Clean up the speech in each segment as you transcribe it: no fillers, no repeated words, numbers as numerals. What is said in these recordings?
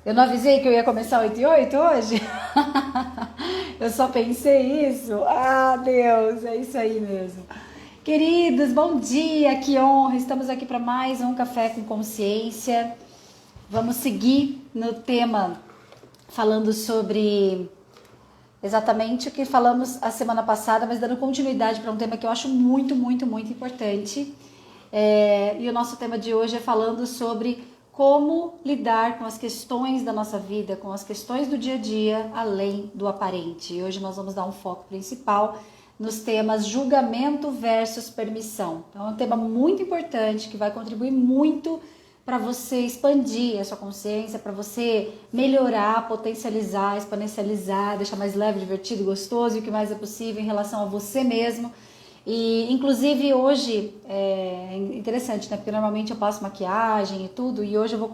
Eu não avisei que eu ia começar 8 e 8 hoje? Eu só pensei isso. Ah, Deus, é isso aí mesmo. Queridos, bom dia, que honra. Estamos aqui para mais um Café com Consciência. Vamos seguir no tema falando sobre exatamente o que falamos a semana passada, mas dando continuidade para um tema que eu acho muito, muito, muito importante. E o nosso tema de hoje é falando sobre como lidar com as questões da nossa vida, com as questões do dia a dia, além do aparente. E hoje nós vamos dar um foco principal nos temas julgamento versus permissão. Então é um tema muito importante que vai contribuir muito para você expandir a sua consciência, para você melhorar, potencializar, exponencializar, deixar mais leve, divertido, gostoso e o que mais é possível em relação a você mesmo. E inclusive hoje é interessante, né? Porque normalmente eu passo maquiagem e tudo, e hoje eu vou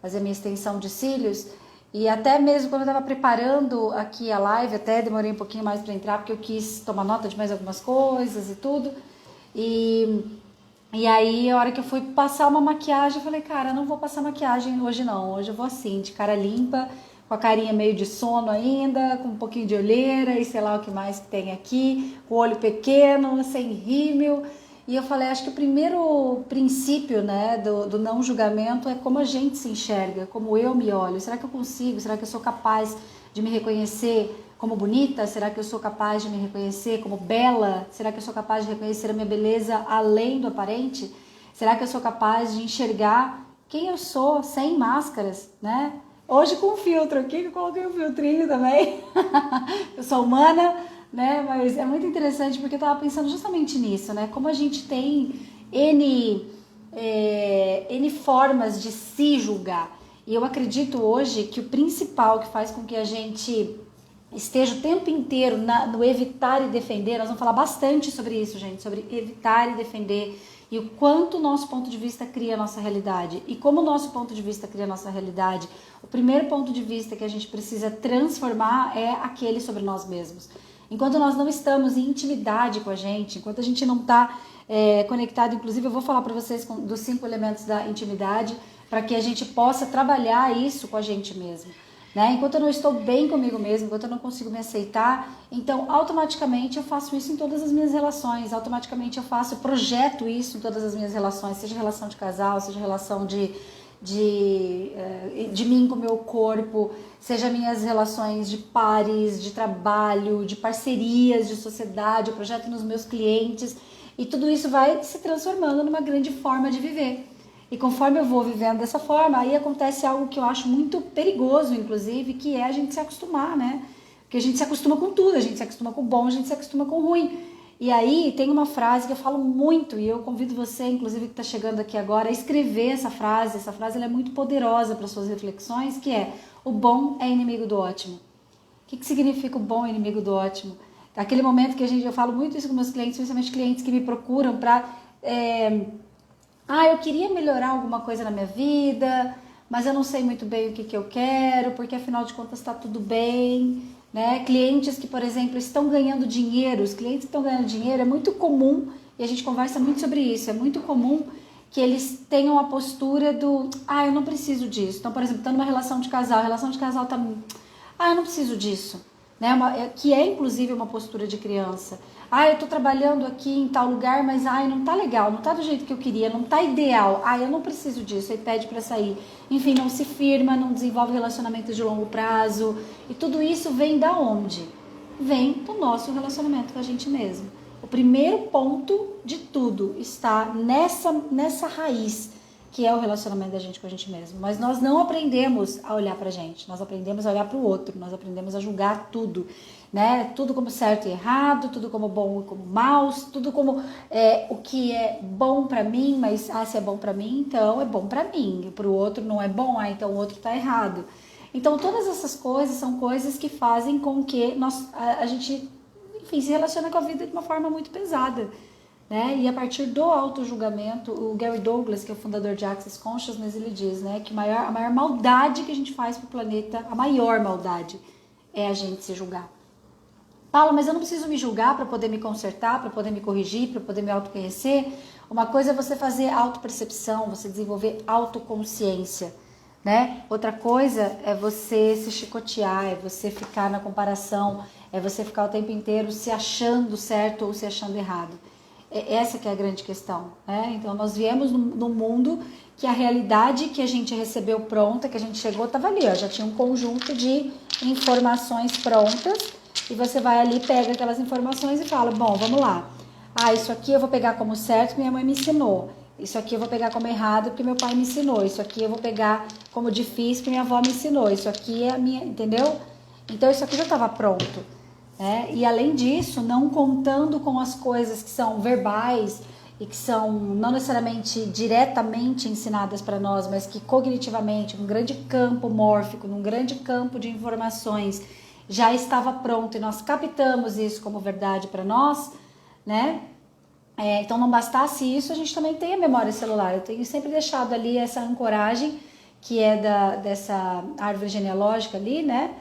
fazer minha extensão de cílios. E até mesmo quando eu estava preparando aqui a live, até demorei um pouquinho mais para entrar, porque eu quis tomar nota de mais algumas coisas e tudo. E aí, a hora que eu fui passar uma maquiagem, eu falei, cara, eu não vou passar maquiagem hoje não. Hoje eu vou assim, de cara limpa, com a carinha meio de sono ainda, com um pouquinho de olheira e sei lá o que mais que tem aqui, com o olho pequeno, sem rímel. E eu falei, acho que o primeiro princípio, né, do não julgamento é como a gente se enxerga, como eu me olho. Será que eu consigo? Será que eu sou capaz de me reconhecer como bonita? Será que eu sou capaz de me reconhecer como bela? Será que eu sou capaz de reconhecer a minha beleza além do aparente? Será que eu sou capaz de enxergar quem eu sou sem máscaras, né? Hoje com filtro aqui, que eu coloquei um filtrinho também. Eu sou humana, né? Mas é muito interessante porque eu tava pensando justamente nisso, né? Como a gente tem N formas de se julgar. E eu acredito hoje que o principal que faz com que a gente esteja o tempo inteiro no evitar e defender, nós vamos falar bastante sobre isso, gente, sobre evitar e defender e o quanto o nosso ponto de vista cria a nossa realidade. E como o nosso ponto de vista cria a nossa realidade, o primeiro ponto de vista que a gente precisa transformar é aquele sobre nós mesmos. Enquanto nós não estamos em intimidade com a gente, enquanto a gente não está conectado, inclusive eu vou falar para vocês dos 5 elementos da intimidade, para que a gente possa trabalhar isso com a gente mesmo. Né? Enquanto eu não estou bem comigo mesmo, enquanto eu não consigo me aceitar, então automaticamente eu faço isso em todas as minhas relações, automaticamente eu projeto isso em todas as minhas relações, seja relação de casal, seja relação de mim com o meu corpo, seja minhas relações de pares, de trabalho, de parcerias, de sociedade, eu projeto nos meus clientes, e tudo isso vai se transformando numa grande forma de viver. E conforme eu vou vivendo dessa forma, aí acontece algo que eu acho muito perigoso, inclusive, que é a gente se acostumar, né? Porque a gente se acostuma com tudo, a gente se acostuma com o bom, a gente se acostuma com o ruim. E aí tem uma frase que eu falo muito, e eu convido você, inclusive, que está chegando aqui agora, a escrever essa frase. Essa frase ela é muito poderosa para suas reflexões, que é: o bom é inimigo do ótimo. O que significa o bom é inimigo do ótimo? Aquele momento que eu falo muito isso com meus clientes, principalmente clientes que me procuram para... eu queria melhorar alguma coisa na minha vida, mas eu não sei muito bem o que eu quero, porque afinal de contas está tudo bem, né? Clientes que, por exemplo, estão ganhando dinheiro, os clientes que estão ganhando dinheiro, é muito comum, e a gente conversa muito sobre isso, é muito comum que eles tenham a postura do, eu não preciso disso. Então, por exemplo, estão numa relação de casal, a relação de casal tá, eu não preciso disso, né? Que é inclusive uma postura de criança. Eu tô trabalhando aqui em tal lugar, mas não tá legal, não tá do jeito que eu queria, não tá ideal. Eu não preciso disso, aí pede para sair. Enfim, não se firma, não desenvolve relacionamentos de longo prazo. E tudo isso vem da onde? Vem do nosso relacionamento com a gente mesmo. O primeiro ponto de tudo está nessa raiz, que é o relacionamento da gente com a gente mesmo. Mas nós não aprendemos a olhar pra gente, nós aprendemos a olhar pro outro, nós aprendemos a julgar tudo, né? Tudo como certo e errado, tudo como bom e como mal, tudo como o que é bom pra mim, mas se é bom pra mim, então é bom pra mim, e pro outro não é bom, então o outro tá errado. Então todas essas coisas são coisas que fazem com que a gente, enfim, se relaciona com a vida de uma forma muito pesada. Né? E a partir do auto-julgamento, o Gary Douglas, que é o fundador de Access Consciousness, ele diz, né, que a maior maldade que a gente faz pro planeta, a maior maldade, é a gente se julgar. Paula, mas eu não preciso me julgar para poder me consertar, para poder me corrigir, para poder me autoconhecer. Uma coisa é você fazer autopercepção, você desenvolver autoconsciência. né? Outra coisa é você se chicotear, é você ficar na comparação, é você ficar o tempo inteiro se achando certo ou se achando errado. Essa que é a grande questão, né? Então nós viemos num mundo que a realidade que a gente recebeu pronta, que a gente chegou, estava ali, ó, já tinha um conjunto de informações prontas e você vai ali, pega aquelas informações e fala, bom, vamos lá. Ah, isso aqui eu vou pegar como certo porque minha mãe me ensinou. Isso aqui eu vou pegar como errado porque meu pai me ensinou. Isso aqui eu vou pegar como difícil porque minha avó me ensinou. Isso aqui é a minha, entendeu? Então isso aqui já estava pronto. E além disso, não contando com as coisas que são verbais e que são não necessariamente diretamente ensinadas para nós, mas que cognitivamente, num grande campo mórfico, num grande campo de informações, já estava pronto e nós captamos isso como verdade para nós, né? Então não bastasse isso, a gente também tem a memória celular. Eu tenho sempre deixado ali essa ancoragem, que é dessa árvore genealógica ali, né?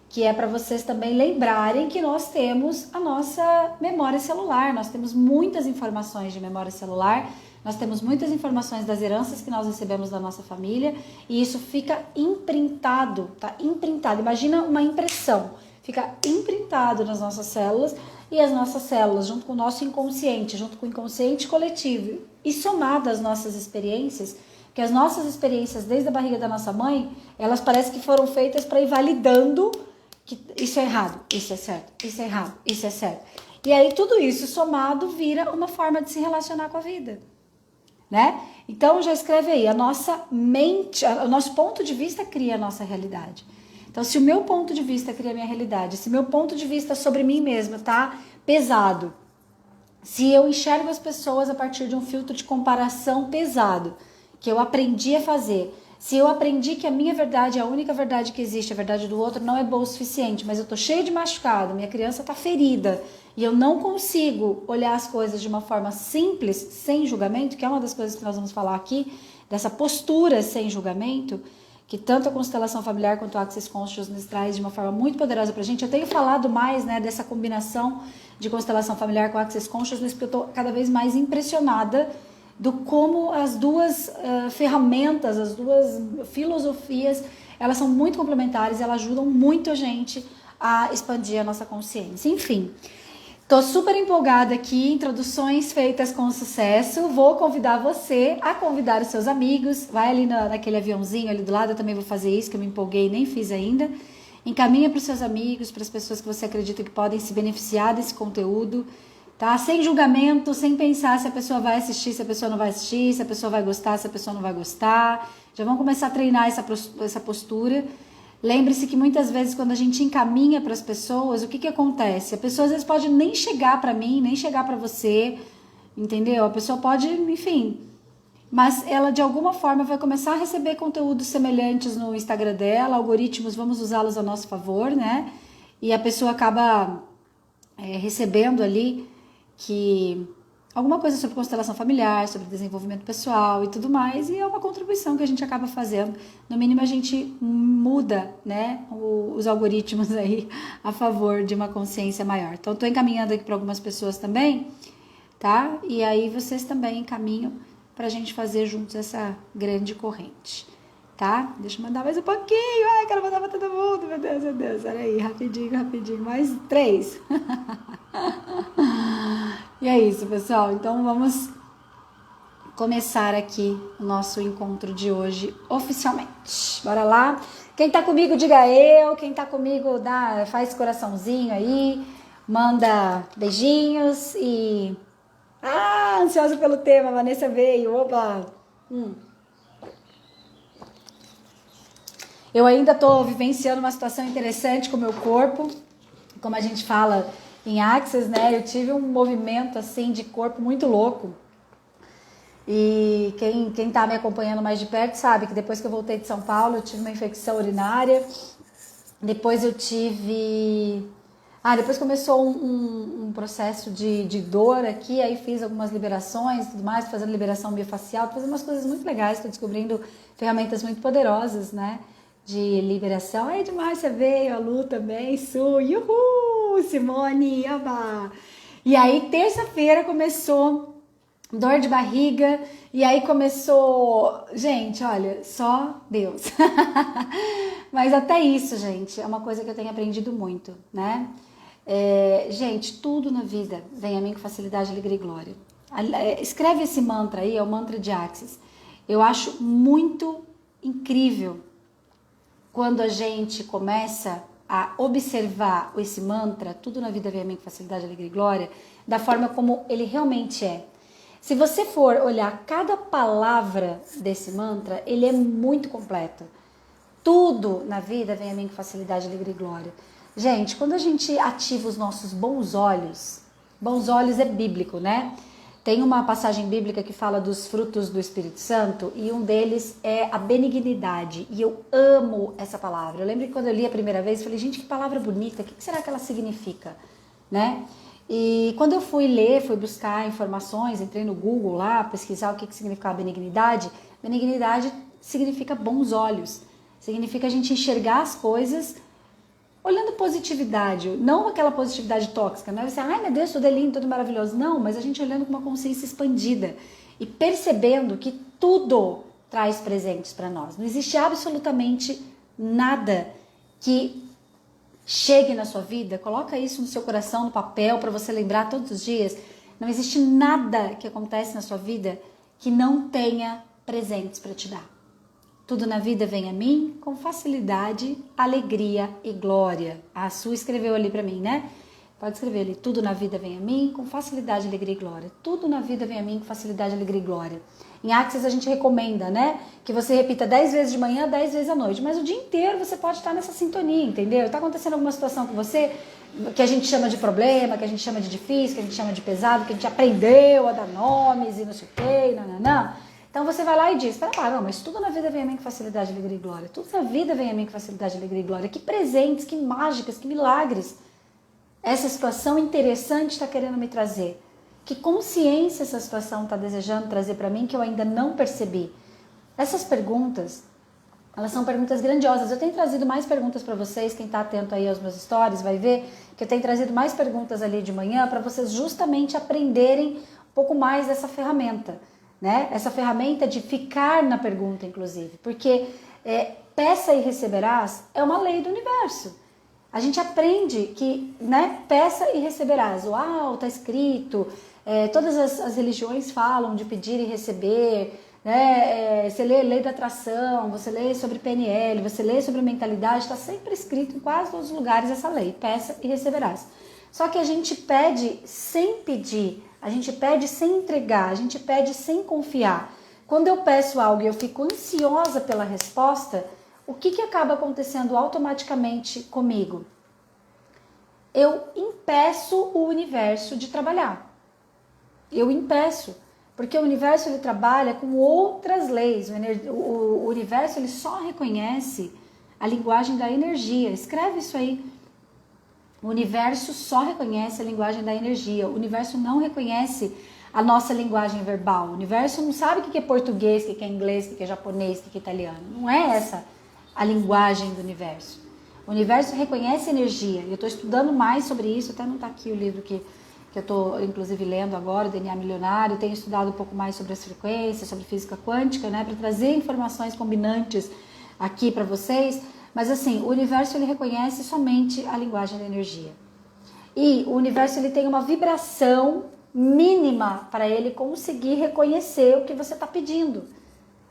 Que é para vocês também lembrarem que nós temos a nossa memória celular, nós temos muitas informações de memória celular, nós temos muitas informações das heranças que nós recebemos da nossa família e isso fica imprintado, tá? Imprintado, imagina uma impressão, fica imprintado nas nossas células e as nossas células, junto com o nosso inconsciente, junto com o inconsciente coletivo e somado às nossas experiências, que as nossas experiências desde a barriga da nossa mãe, elas parecem que foram feitas para ir validando que isso é errado, isso é certo, isso é errado, isso é certo. E aí tudo isso somado vira uma forma de se relacionar com a vida, né? Então já escreve aí, a nossa mente, o nosso ponto de vista cria a nossa realidade. Então se o meu ponto de vista cria a minha realidade, se meu ponto de vista sobre mim mesma tá pesado, se eu enxergo as pessoas a partir de um filtro de comparação pesado, que eu aprendi a fazer, se eu aprendi que a minha verdade é a única verdade que existe, a verdade do outro não é boa o suficiente, mas eu tô cheio de machucado, minha criança tá ferida e eu não consigo olhar as coisas de uma forma simples, sem julgamento, que é uma das coisas que nós vamos falar aqui, dessa postura sem julgamento, que tanto a constelação familiar quanto o Access Consciousness traz de uma forma muito poderosa pra gente. Eu tenho falado mais, né, dessa combinação de constelação familiar com Access Consciousness, porque eu tô cada vez mais impressionada do como as duas ferramentas, as duas filosofias, elas são muito complementares, elas ajudam muito a gente a expandir a nossa consciência. Enfim, tô super empolgada aqui, introduções feitas com sucesso. Vou convidar você a convidar os seus amigos, vai ali naquele aviãozinho ali do lado, eu também vou fazer isso, que eu me empolguei e nem fiz ainda. Encaminha para os seus amigos, para as pessoas que você acredita que podem se beneficiar desse conteúdo, tá? Sem julgamento, sem pensar se a pessoa vai assistir, se a pessoa não vai assistir, se a pessoa vai gostar, se a pessoa não vai gostar. Já vamos começar a treinar essa postura. Lembre-se que muitas vezes quando a gente encaminha para as pessoas, o que acontece? A pessoa às vezes pode nem chegar para mim, nem chegar para você, entendeu? A pessoa pode, enfim, mas ela de alguma forma vai começar a receber conteúdos semelhantes no Instagram dela, algoritmos, vamos usá-los a nosso favor, né? E a pessoa acaba recebendo ali que alguma coisa sobre constelação familiar, sobre desenvolvimento pessoal e tudo mais, e é uma contribuição que a gente acaba fazendo. No mínimo a gente muda, né, os algoritmos aí a favor de uma consciência maior. Então estou encaminhando aqui para algumas pessoas também, tá? E aí vocês também encaminham pra gente fazer juntos essa grande corrente, tá? Deixa eu mandar mais um pouquinho. Ai, quero mandar pra todo mundo, meu Deus, meu Deus. Olha aí, rapidinho, mais 3. E é isso, pessoal. Então vamos começar aqui o nosso encontro de hoje oficialmente. Bora lá? Quem tá comigo, diga eu. Quem tá comigo, faz coraçãozinho aí, manda beijinhos e... ansiosa pelo tema, a Vanessa veio, oba! Eu ainda tô vivenciando uma situação interessante com o meu corpo, como a gente fala em Access, né? Eu tive um movimento, assim, de corpo muito louco. E quem tá me acompanhando mais de perto sabe que depois que eu voltei de São Paulo, eu tive uma infecção urinária. Depois eu tive... depois começou um processo de dor aqui, aí fiz algumas liberações e tudo mais, fazendo liberação biofacial, fazendo umas coisas muito legais, estou descobrindo ferramentas muito poderosas, né, de liberação. Aí demais, você veio, a Lu também, Su, Simone, oba! E aí terça-feira começou dor de barriga, e aí começou, gente, olha, só Deus. Mas até isso, gente, é uma coisa que eu tenho aprendido muito, né? Gente, tudo na vida vem a mim com facilidade, alegria e glória. Escreve esse mantra aí, é o mantra de Axis. Eu acho muito incrível quando a gente começa a observar esse mantra, tudo na vida vem a mim com facilidade, alegria e glória, da forma como ele realmente é. Se você for olhar cada palavra desse mantra, ele é muito completo. Tudo na vida vem a mim com facilidade, alegria e glória. Gente, quando a gente ativa os nossos bons olhos é bíblico, né? Tem uma passagem bíblica que fala dos frutos do Espírito Santo e um deles é a benignidade. E eu amo essa palavra. Eu lembro que quando eu li a primeira vez, eu falei, gente, que palavra bonita, o que será que ela significa? Né? E quando eu fui ler, fui buscar informações, entrei no Google lá, pesquisar o que significava benignidade. Benignidade significa bons olhos. Significa a gente enxergar as coisas olhando positividade, não aquela positividade tóxica, não é você, ai meu Deus, tudo é lindo, tudo maravilhoso, não, mas a gente olhando com uma consciência expandida e percebendo que tudo traz presentes para nós. Não existe absolutamente nada que chegue na sua vida, coloca isso no seu coração, no papel, para você lembrar todos os dias, não existe nada que acontece na sua vida que não tenha presentes para te dar. Tudo na vida vem a mim com facilidade, alegria e glória. A Su escreveu ali para mim, né? Pode escrever ali. Tudo na vida vem a mim com facilidade, alegria e glória. Tudo na vida vem a mim com facilidade, alegria e glória. Em Axis a gente recomenda, né? Que você repita 10 vezes de manhã, 10 vezes à noite. Mas o dia inteiro você pode estar nessa sintonia, entendeu? Está acontecendo alguma situação com você que a gente chama de problema, que a gente chama de difícil, que a gente chama de pesado, que a gente aprendeu a dar nomes e não sei o quê, não. Então você vai lá e diz, não, mas tudo na vida vem a mim com facilidade, alegria e glória. Tudo na vida vem a mim com facilidade, alegria e glória. Que presentes, que mágicas, que milagres essa situação interessante está querendo me trazer. Que consciência essa situação está desejando trazer para mim que eu ainda não percebi. Essas perguntas, elas são perguntas grandiosas. Eu tenho trazido mais perguntas para vocês. Quem está atento aí aos meus stories vai ver que eu tenho trazido mais perguntas ali de manhã para vocês justamente aprenderem um pouco mais dessa ferramenta. Né? Essa ferramenta de ficar na pergunta, inclusive, porque peça e receberás é uma lei do universo. A gente aprende que, né, peça e receberás. Uau, tá escrito. Todas as religiões falam de pedir e receber. Né? Você lê lei da atração, você lê sobre PNL, você lê sobre mentalidade, está sempre escrito em quase todos os lugares essa lei. Peça e receberás. Só que a gente pede sem pedir. A gente pede sem entregar, a gente pede sem confiar. Quando eu peço algo e eu fico ansiosa pela resposta, o que acaba acontecendo automaticamente comigo? Eu impeço o universo de trabalhar. Eu impeço, porque o universo ele trabalha com outras leis. O universo ele só reconhece a linguagem da energia. Escreve isso aí. O universo só reconhece a linguagem da energia. O universo não reconhece a nossa linguagem verbal. O universo não sabe o que é português, o que é inglês, o que é japonês, o que é italiano. Não é essa a linguagem do universo. O universo reconhece energia. Eu estou estudando mais sobre isso, até não está aqui o livro que eu estou, inclusive, lendo agora, o DNA Milionário. Tenho estudado um pouco mais sobre as frequências, sobre física quântica, né, para trazer informações combinantes aqui para vocês. Mas assim, o universo ele reconhece somente a linguagem da energia. E o universo ele tem uma vibração mínima para ele conseguir reconhecer o que você está pedindo.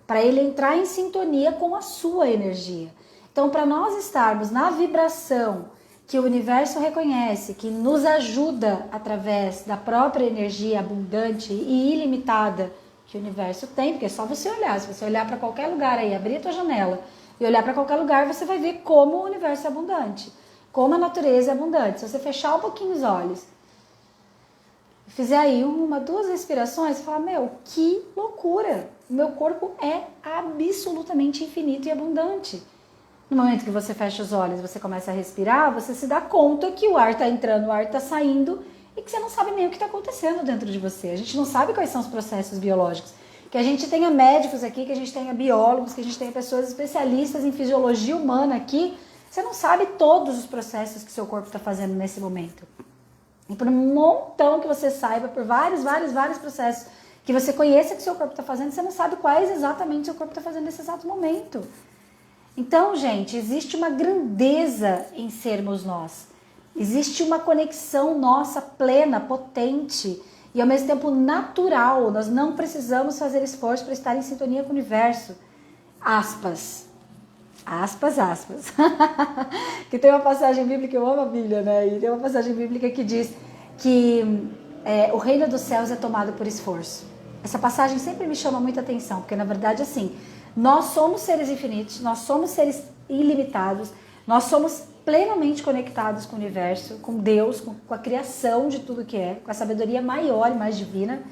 Para ele entrar em sintonia com a sua energia. Então, para nós estarmos na vibração que o universo reconhece, que nos ajuda através da própria energia abundante e ilimitada que o universo tem, porque é só você olhar. Se você olhar para qualquer lugar aí, abrir a tua janela e olhar para qualquer lugar, você vai ver como o universo é abundante, como a natureza é abundante. Se você fechar um pouquinho os olhos, fizer aí 1, 2 respirações, você fala, meu, que loucura! O meu corpo é absolutamente infinito e abundante. No momento que você fecha os olhos, você começa a respirar, você se dá conta que o ar está entrando, o ar está saindo e que você não sabe nem o que está acontecendo dentro de você. A gente não sabe quais são os processos biológicos. Que a gente tenha médicos aqui, que a gente tenha biólogos, que a gente tenha pessoas especialistas em fisiologia humana aqui, você não sabe todos os processos que seu corpo está fazendo nesse momento. E por um montão que você saiba, por vários processos Que você conheça o que seu corpo está fazendo, você não sabe quais exatamente seu corpo está fazendo nesse exato momento. Então, gente, existe uma grandeza em sermos nós. Existe uma conexão nossa plena, potente e ao mesmo tempo natural. Nós não precisamos fazer esforço para estar em sintonia com o universo. Aspas. Aspas, aspas. Que tem uma passagem bíblica, eu amo a Bíblia, né? E tem uma passagem bíblica que diz que o reino dos céus é tomado por esforço. Essa passagem sempre me chama muita atenção, porque na verdade, assim, nós somos seres infinitos, nós somos seres ilimitados, nós somos plenamente conectados com o universo, com Deus, com a criação de tudo que é, com a sabedoria maior e mais divina.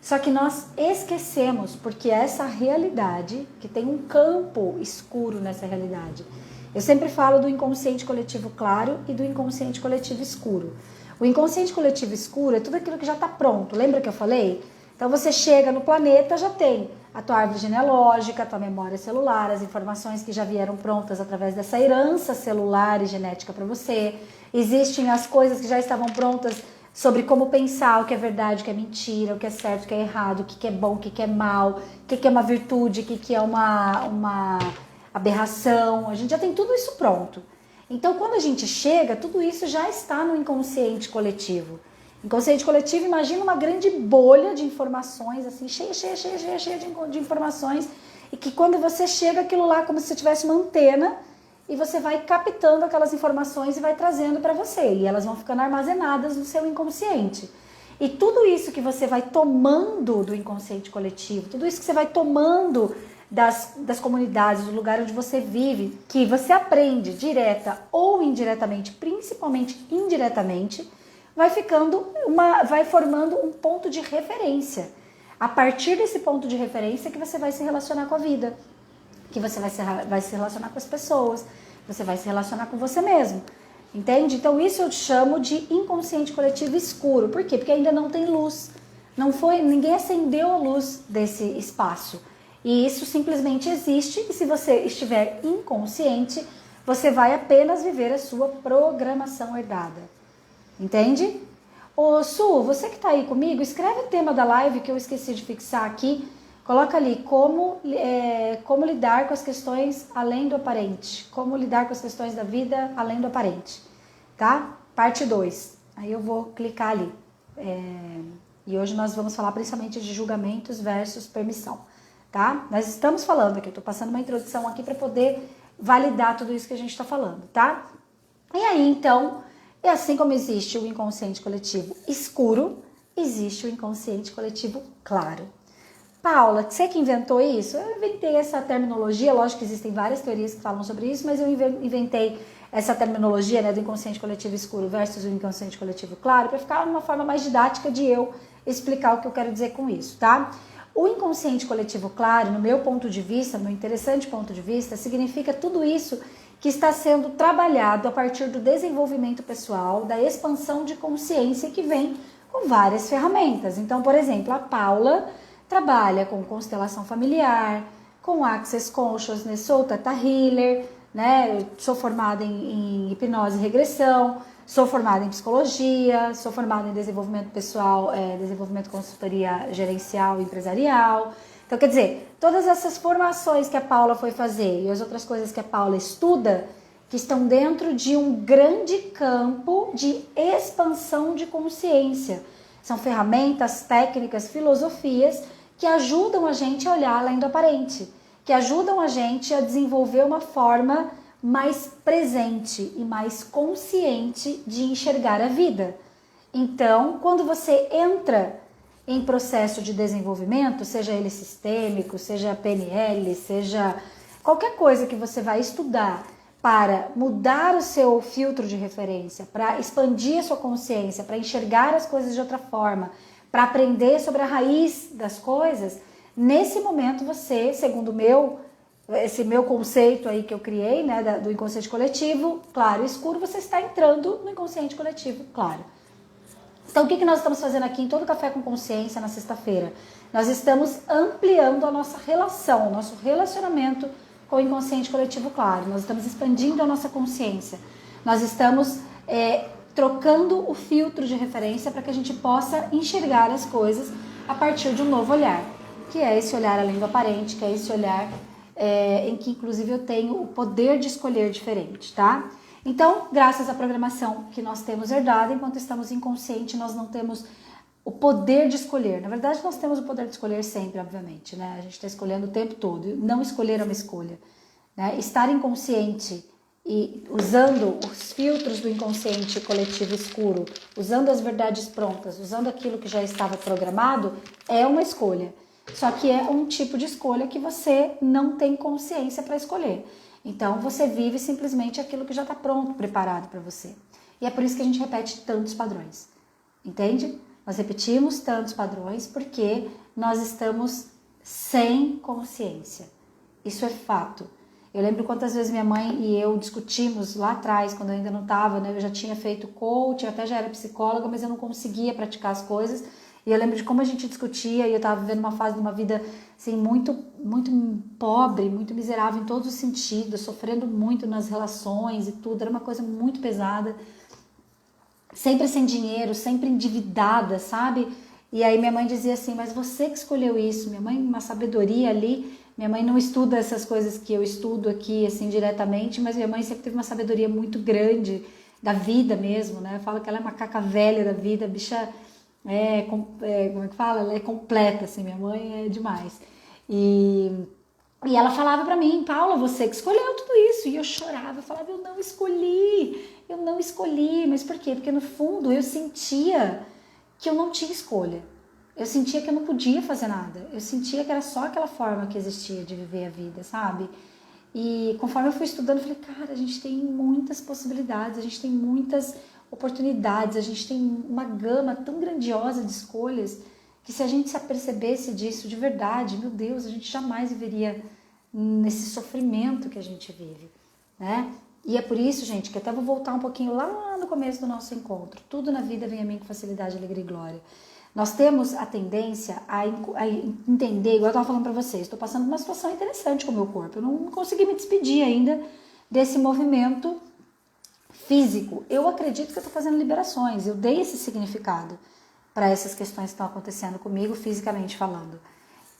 Só que nós esquecemos, porque essa realidade, que tem um campo escuro nessa realidade. Eu sempre falo do inconsciente coletivo claro e do inconsciente coletivo escuro. O inconsciente coletivo escuro é tudo aquilo que já está pronto. Lembra que eu falei? Então você chega no planeta, já tem a tua árvore genealógica, a tua memória celular, as informações que já vieram prontas através dessa herança celular e genética para você. Existem as coisas que já estavam prontas sobre como pensar o que é verdade, o que é mentira, o que é certo, o que é errado, o que é bom, o que é mal, o que é uma virtude, o que é uma aberração. A gente já tem tudo isso pronto. Então, quando a gente chega, tudo isso já está no inconsciente coletivo. Inconsciente coletivo, imagina uma grande bolha de informações, assim, cheia de informações, e que quando você chega, aquilo lá como se você tivesse uma antena, e você vai captando aquelas informações e vai trazendo para você. E elas vão ficando armazenadas no seu inconsciente. E tudo isso que você vai tomando do inconsciente coletivo, tudo isso que você vai tomando das comunidades, do lugar onde você vive, que você aprende direta ou indiretamente, principalmente indiretamente, vai formando um ponto de referência. A partir desse ponto de referência que você vai se relacionar com a vida, que você vai se relacionar com as pessoas, você vai se relacionar com você mesmo, entende? Então isso eu chamo de inconsciente coletivo escuro. Por quê? Porque ainda não tem luz, ninguém acendeu a luz desse espaço, e isso simplesmente existe, e se você estiver inconsciente, você vai apenas viver a sua programação herdada, entende? Ô Su, você que tá aí comigo, escreve o tema da live que eu esqueci de fixar aqui. Coloca ali como lidar com as questões além do aparente. Como lidar com as questões da vida além do aparente. Tá? Parte 2. Aí eu vou clicar ali. E hoje nós vamos falar principalmente de julgamentos versus permissão. Tá? Nós estamos falando aqui, eu estou passando uma introdução aqui para poder validar tudo isso que a gente está falando. Tá? E aí, então, assim como existe o inconsciente coletivo escuro, existe o inconsciente coletivo claro. Paula, você que inventou isso? Eu inventei essa terminologia, lógico que existem várias teorias que falam sobre isso, mas eu inventei essa terminologia, né, do inconsciente coletivo escuro versus o inconsciente coletivo claro, para ficar uma forma mais didática de eu explicar o que eu quero dizer com isso, tá? O inconsciente coletivo claro, no meu ponto de vista, no meu interessante ponto de vista, significa tudo isso que está sendo trabalhado a partir do desenvolvimento pessoal, da expansão de consciência que vem com várias ferramentas. Então, por exemplo, a Paula trabalha com constelação familiar, com Access Consciousness, sou Theta Healer, né? Eu sou formada em hipnose e regressão, sou formada em psicologia, sou formada em desenvolvimento pessoal, desenvolvimento consultoria gerencial e empresarial. Então, quer dizer, todas essas formações que a Paula foi fazer e as outras coisas que a Paula estuda, que estão dentro de um grande campo de expansão de consciência. São ferramentas, técnicas, filosofias que ajudam a gente a olhar além do aparente, que ajudam a gente a desenvolver uma forma mais presente e mais consciente de enxergar a vida. Então, quando você entra em processo de desenvolvimento, seja ele sistêmico, seja PNL, seja qualquer coisa que você vai estudar para mudar o seu filtro de referência, para expandir a sua consciência, para enxergar as coisas de outra forma, para aprender sobre a raiz das coisas, nesse momento você, segundo esse meu conceito aí que eu criei, né, do inconsciente coletivo, claro e escuro, você está entrando no inconsciente coletivo, claro. Então, o que nós estamos fazendo aqui em todo Café com Consciência na sexta-feira? Nós estamos ampliando a nossa relação, o nosso relacionamento com o inconsciente coletivo claro. Nós estamos expandindo a nossa consciência. Nós estamos trocando o filtro de referência para que a gente possa enxergar as coisas a partir de um novo olhar, que é esse olhar além do aparente, que é esse olhar em que inclusive eu tenho o poder de escolher diferente, tá? Então, graças à programação que nós temos herdado, enquanto estamos inconscientes, nós não temos o poder de escolher. Na verdade, nós temos o poder de escolher sempre, obviamente, né? A gente está escolhendo o tempo todo. Não escolher é uma escolha, né? Estar inconsciente e usando os filtros do inconsciente coletivo escuro, usando as verdades prontas, usando aquilo que já estava programado, é uma escolha. Só que é um tipo de escolha que você não tem consciência para escolher. Então, você vive simplesmente aquilo que já está pronto, preparado para você. E é por isso que a gente repete tantos padrões. Entende? Nós repetimos tantos padrões porque nós estamos sem consciência. Isso é fato. Eu lembro quantas vezes minha mãe e eu discutimos lá atrás, quando eu ainda não estava, né? Eu já tinha feito coach, até já era psicóloga, mas eu não conseguia praticar as coisas. E eu lembro de como a gente discutia, e eu estava vivendo uma fase de uma vida assim, muito pobre, muito miserável em todos os sentidos, sofrendo muito nas relações e tudo, era uma coisa muito pesada. Sempre sem dinheiro, sempre endividada, sabe? E aí minha mãe dizia assim, mas você que escolheu isso. Minha mãe, uma sabedoria ali, minha mãe não estuda essas coisas que eu estudo aqui, assim, diretamente, mas minha mãe sempre teve uma sabedoria muito grande da vida mesmo, né? Eu falo que ela é uma caca velha da vida, a bicha como é que fala? Ela é completa, assim, minha mãe é demais. E ela falava pra mim, Paula, você que escolheu tudo isso. E eu chorava, eu falava, eu não escolhi. Mas por quê? Porque no fundo eu sentia que eu não tinha escolha. Eu sentia que eu não podia fazer nada. Eu sentia que era só aquela forma que existia de viver a vida, sabe? E conforme eu fui estudando, eu falei, cara, a gente tem muitas possibilidades, a gente tem muitas oportunidades, a gente tem uma gama tão grandiosa de escolhas que se a gente se apercebesse disso de verdade, meu Deus, a gente jamais viveria nesse sofrimento que a gente vive, né? E é por isso, gente, que até vou voltar um pouquinho lá no começo do nosso encontro. Tudo na vida vem a mim com facilidade, alegria e glória. Nós temos a tendência a entender, igual eu estava falando para vocês, estou passando por uma situação interessante com o meu corpo. Eu não consegui me despedir ainda desse movimento físico. Eu acredito que eu estou fazendo liberações, eu dei esse significado para essas questões que estão acontecendo comigo, fisicamente falando.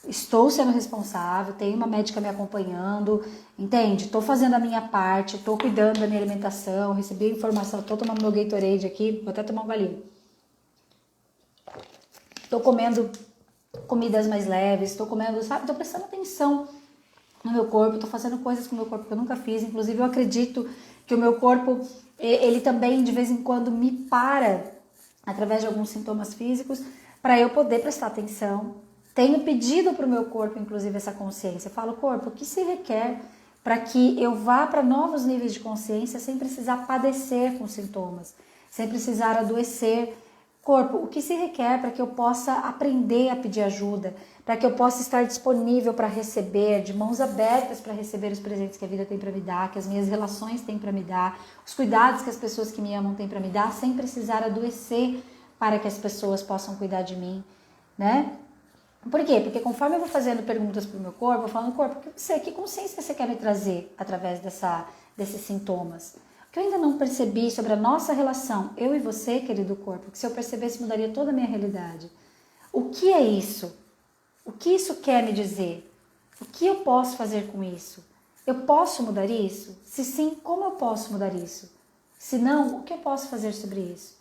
Estou sendo responsável, tenho uma médica me acompanhando, entende? Estou fazendo a minha parte, estou cuidando da minha alimentação, recebi informação, estou tomando meu Gatorade aqui, vou até tomar um golinho. Estou comendo comidas mais leves, estou comendo, sabe? Estou prestando atenção no meu corpo, estou fazendo coisas com o meu corpo que eu nunca fiz. Inclusive, eu acredito que o meu corpo, ele também, de vez em quando, me para, através de alguns sintomas físicos, para eu poder prestar atenção. Tenho pedido para o meu corpo, inclusive, essa consciência. Eu falo, corpo, o que se requer para que eu vá para novos níveis de consciência sem precisar padecer com sintomas, sem precisar adoecer? Corpo, o que se requer para que eu possa aprender a pedir ajuda, para que eu possa estar disponível para receber, de mãos abertas para receber os presentes que a vida tem para me dar, que as minhas relações têm para me dar, os cuidados que as pessoas que me amam têm para me dar, sem precisar adoecer para que as pessoas possam cuidar de mim, né? Por quê? Porque conforme eu vou fazendo perguntas para o meu corpo, eu vou falando, corpo, que consciência você quer me trazer através desses sintomas? O que eu ainda não percebi sobre a nossa relação, eu e você, querido corpo, que se eu percebesse mudaria toda a minha realidade. O que é isso? O que isso quer me dizer? O que eu posso fazer com isso? Eu posso mudar isso? Se sim, como eu posso mudar isso? Se não, o que eu posso fazer sobre isso?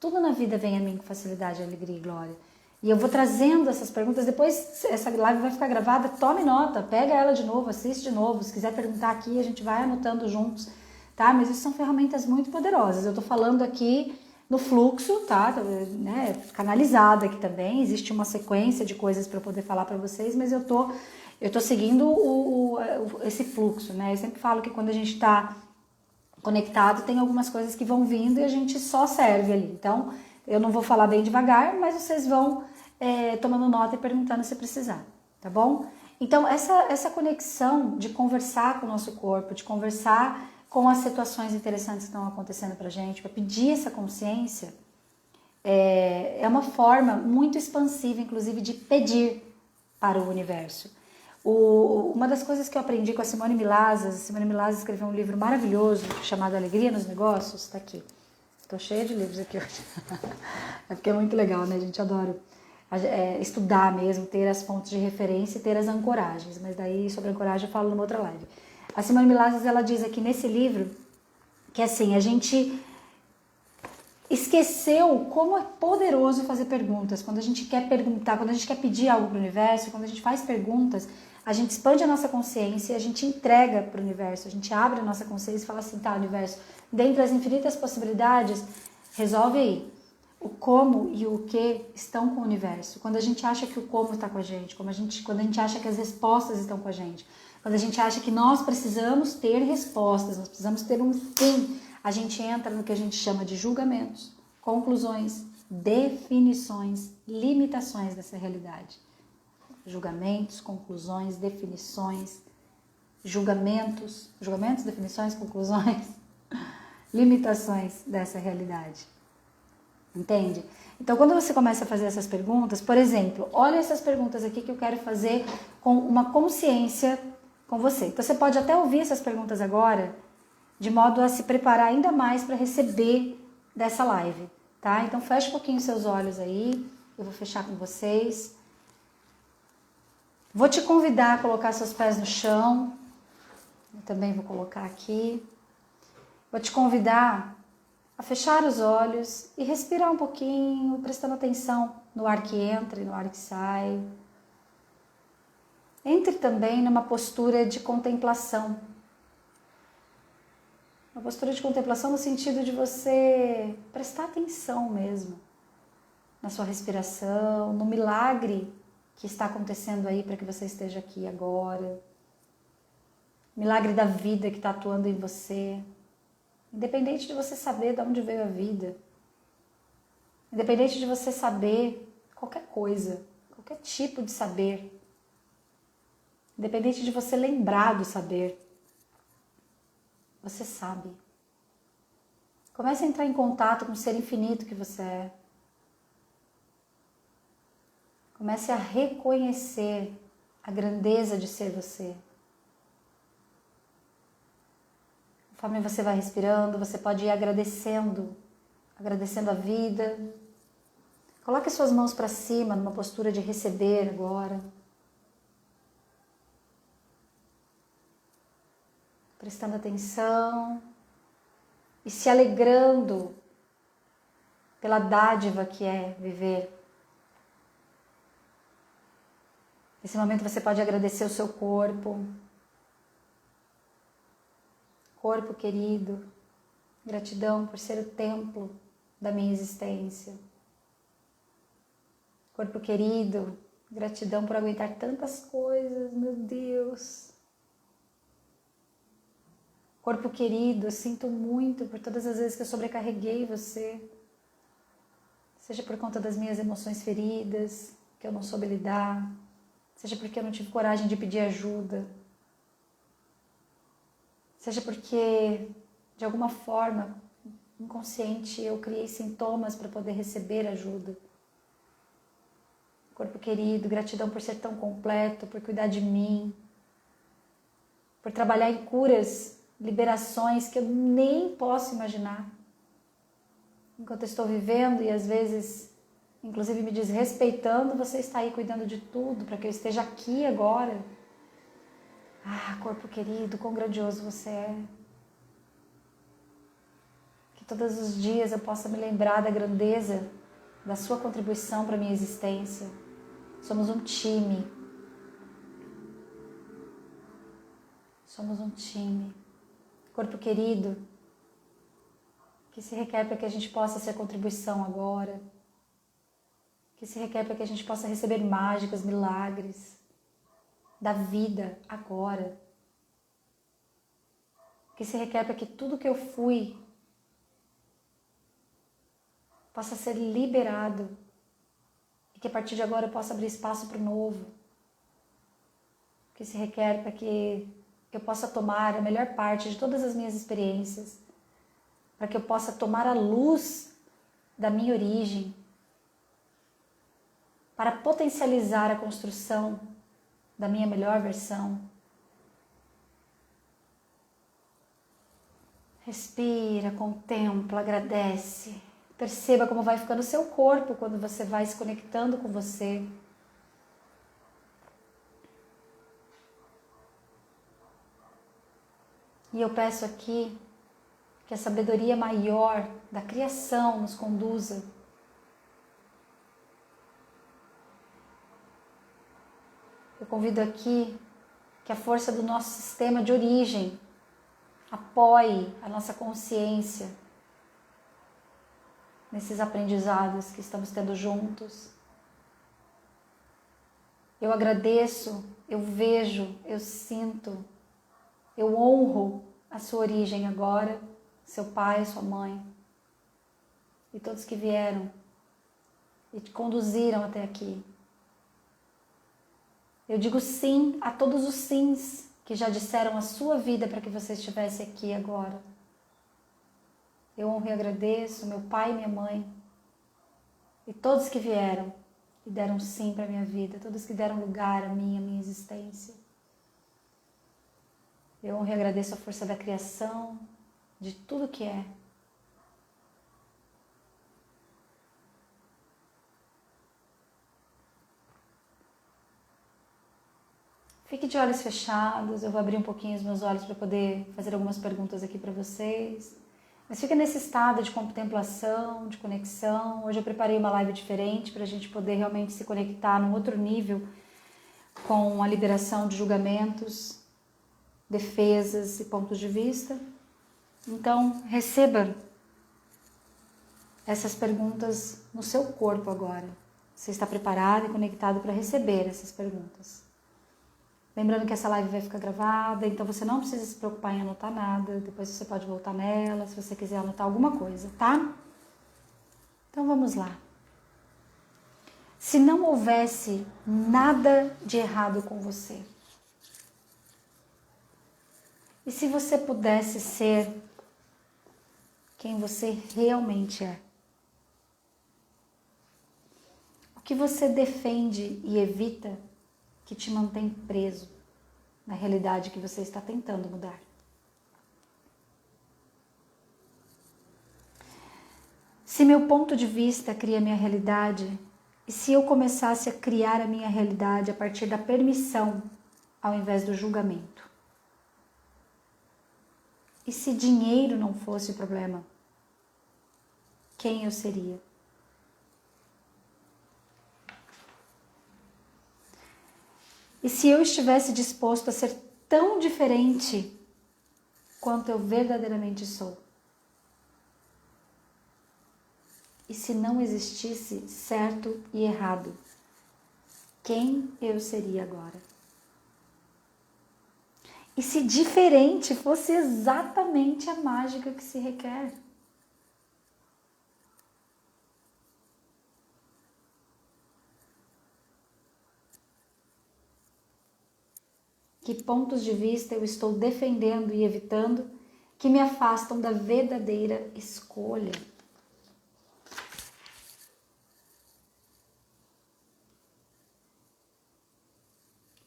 Tudo na vida vem a mim com facilidade, alegria e glória. E eu vou trazendo essas perguntas, depois essa live vai ficar gravada, tome nota, pega ela de novo, assiste de novo, se quiser perguntar aqui, a gente vai anotando juntos. Tá? Mas isso são ferramentas muito poderosas. Eu tô falando aqui no fluxo, tá? Né? Canalizada aqui também. Existe uma sequência de coisas para eu poder falar para vocês, mas eu tô seguindo esse fluxo, né? Eu sempre falo que quando a gente tá conectado, tem algumas coisas que vão vindo e a gente só serve ali. Então, eu não vou falar bem devagar, mas vocês vão tomando nota e perguntando se precisar, tá bom? Então, essa conexão de conversar com o nosso corpo, de conversar com as situações interessantes que estão acontecendo pra gente, para pedir essa consciência, é uma forma muito expansiva, inclusive, de pedir para o universo. Uma das coisas que eu aprendi com a Simone Milazas escreveu um livro maravilhoso chamado Alegria nos Negócios, tá aqui. Tô cheia de livros aqui hoje. É porque é muito legal, né? A gente adora. estudar mesmo, ter as fontes de referência e ter as ancoragens. Mas daí sobre ancoragem eu falo numa outra live. A Simone Milasas, ela diz aqui nesse livro que assim, a gente esqueceu como é poderoso fazer perguntas. Quando a gente quer perguntar, quando a gente quer pedir algo para o universo, quando a gente faz perguntas, a gente expande a nossa consciência e a gente entrega para o universo, a gente abre a nossa consciência e fala assim, tá, universo, dentre as infinitas possibilidades, resolve aí. O como e o que estão com o universo. Quando a gente acha que o como está com a gente, quando a gente acha que as respostas estão com a gente, quando a gente acha que nós precisamos ter respostas, nós precisamos ter um fim, a gente entra no que a gente chama de julgamentos, conclusões, definições, limitações dessa realidade. Julgamentos, conclusões, definições, julgamentos, definições, conclusões, limitações dessa realidade. Entende? Então, quando você começa a fazer essas perguntas, por exemplo, olha essas perguntas aqui que eu quero fazer com uma consciência com você. Então, você pode até ouvir essas perguntas agora, de modo a se preparar ainda mais para receber dessa live, tá? Então, feche um pouquinho seus olhos aí, eu vou fechar com vocês. Vou te convidar a colocar seus pés no chão, eu também vou colocar aqui. Vou te convidar a fechar os olhos e respirar um pouquinho, prestando atenção no ar que entra e no ar que sai. Entre também numa postura de contemplação. Uma postura de contemplação no sentido de você prestar atenção mesmo na sua respiração, no milagre que está acontecendo aí para que você esteja aqui agora. Milagre da vida que está atuando em você. Independente de você saber de onde veio a vida, independente de você saber qualquer coisa, qualquer tipo de saber, independente de você lembrar do saber, você sabe. Comece a entrar em contato com o ser infinito que você é. Comece a reconhecer a grandeza de ser você. Conforme você vai respirando, você pode ir agradecendo a vida. Coloque suas mãos para cima, numa postura de receber agora. Prestando atenção e se alegrando pela dádiva que é viver. Nesse momento você pode agradecer o seu corpo. Corpo querido, gratidão por ser o templo da minha existência. Corpo querido, gratidão por aguentar tantas coisas, meu Deus. Corpo querido, eu sinto muito por todas as vezes que eu sobrecarreguei você. Seja por conta das minhas emoções feridas, que eu não soube lidar. Seja porque eu não tive coragem de pedir ajuda. Seja porque, de alguma forma, inconsciente, eu criei sintomas para poder receber ajuda. Corpo querido, gratidão por ser tão completo, por cuidar de mim, por trabalhar em curas, liberações que eu nem posso imaginar. Enquanto eu estou vivendo e às vezes, inclusive me desrespeitando, você está aí cuidando de tudo para que eu esteja aqui agora. Ah, corpo querido, quão grandioso você é. Que todos os dias eu possa me lembrar da grandeza da sua contribuição para a minha existência. Somos um time. Somos um time. Corpo querido, que se requer para que a gente possa ser contribuição agora. Que se requer para que a gente possa receber mágicas, milagres da vida agora. Que se requer para que tudo que eu fui possa ser liberado e que a partir de agora eu possa abrir espaço para o novo. Que se requer para que eu possa tomar a melhor parte de todas as minhas experiências, para que eu possa tomar a luz da minha origem, para potencializar a construção da minha melhor versão. Respira, contempla, agradece Perceba como vai ficando o seu corpo quando você vai se conectando com você. E eu peço aqui que a sabedoria maior da criação nos conduza. Eu convido aqui que a força do nosso sistema de origem apoie a nossa consciência nesses aprendizados que estamos tendo juntos. Eu agradeço, eu vejo, eu sinto, eu honro a sua origem agora, seu pai, sua mãe e todos que vieram e te conduziram até aqui. Eu digo sim a todos os sims que já disseram a sua vida para que você estivesse aqui agora. Eu honro e agradeço meu pai e minha mãe e todos que vieram e deram sim para a minha vida, todos que deram lugar a minha existência. Eu honro e agradeço a força da criação, de tudo que é. Fique de olhos fechados, eu vou abrir um pouquinho os meus olhos para poder fazer algumas perguntas aqui para vocês. Mas fica nesse estado de contemplação, de conexão. Hoje eu preparei uma live diferente para a gente poder realmente se conectar num outro nível com a liberação de julgamentos, defesas e pontos de vista. Então, receba essas perguntas no seu corpo agora. Você está preparado e conectado para receber essas perguntas. Lembrando que essa live vai ficar gravada, então você não precisa se preocupar em anotar nada. Depois você pode voltar nela, se você quiser anotar alguma coisa, tá? Então vamos lá. Se não houvesse nada de errado com você, e se você pudesse ser quem você realmente é, o que você defende e evita que te mantém preso na realidade que você está tentando mudar? Se meu ponto de vista cria minha realidade, e se eu começasse a criar a minha realidade a partir da permissão, ao invés do julgamento? E se dinheiro não fosse o problema, quem eu seria? E se eu estivesse disposto a ser tão diferente quanto eu verdadeiramente sou? E se não existisse certo e errado, quem eu seria agora? E se diferente fosse exatamente a mágica que se requer? Que pontos de vista eu estou defendendo e evitando que me afastam da verdadeira escolha?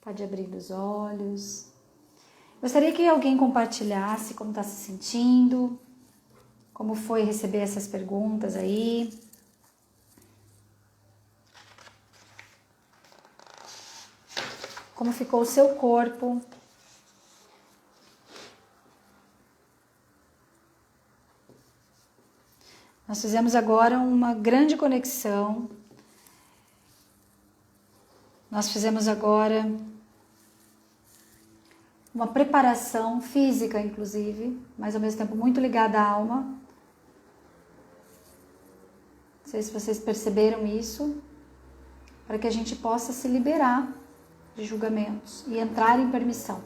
Pode abrir os olhos. Gostaria que alguém compartilhasse como está se sentindo, como foi receber essas perguntas aí. Como ficou o seu corpo? Nós fizemos agora uma grande conexão. Nós fizemos agora uma preparação física, inclusive, mas ao mesmo tempo muito ligada à alma. Não sei se vocês perceberam isso, para que a gente possa se liberar de julgamentos e entrar em permissão.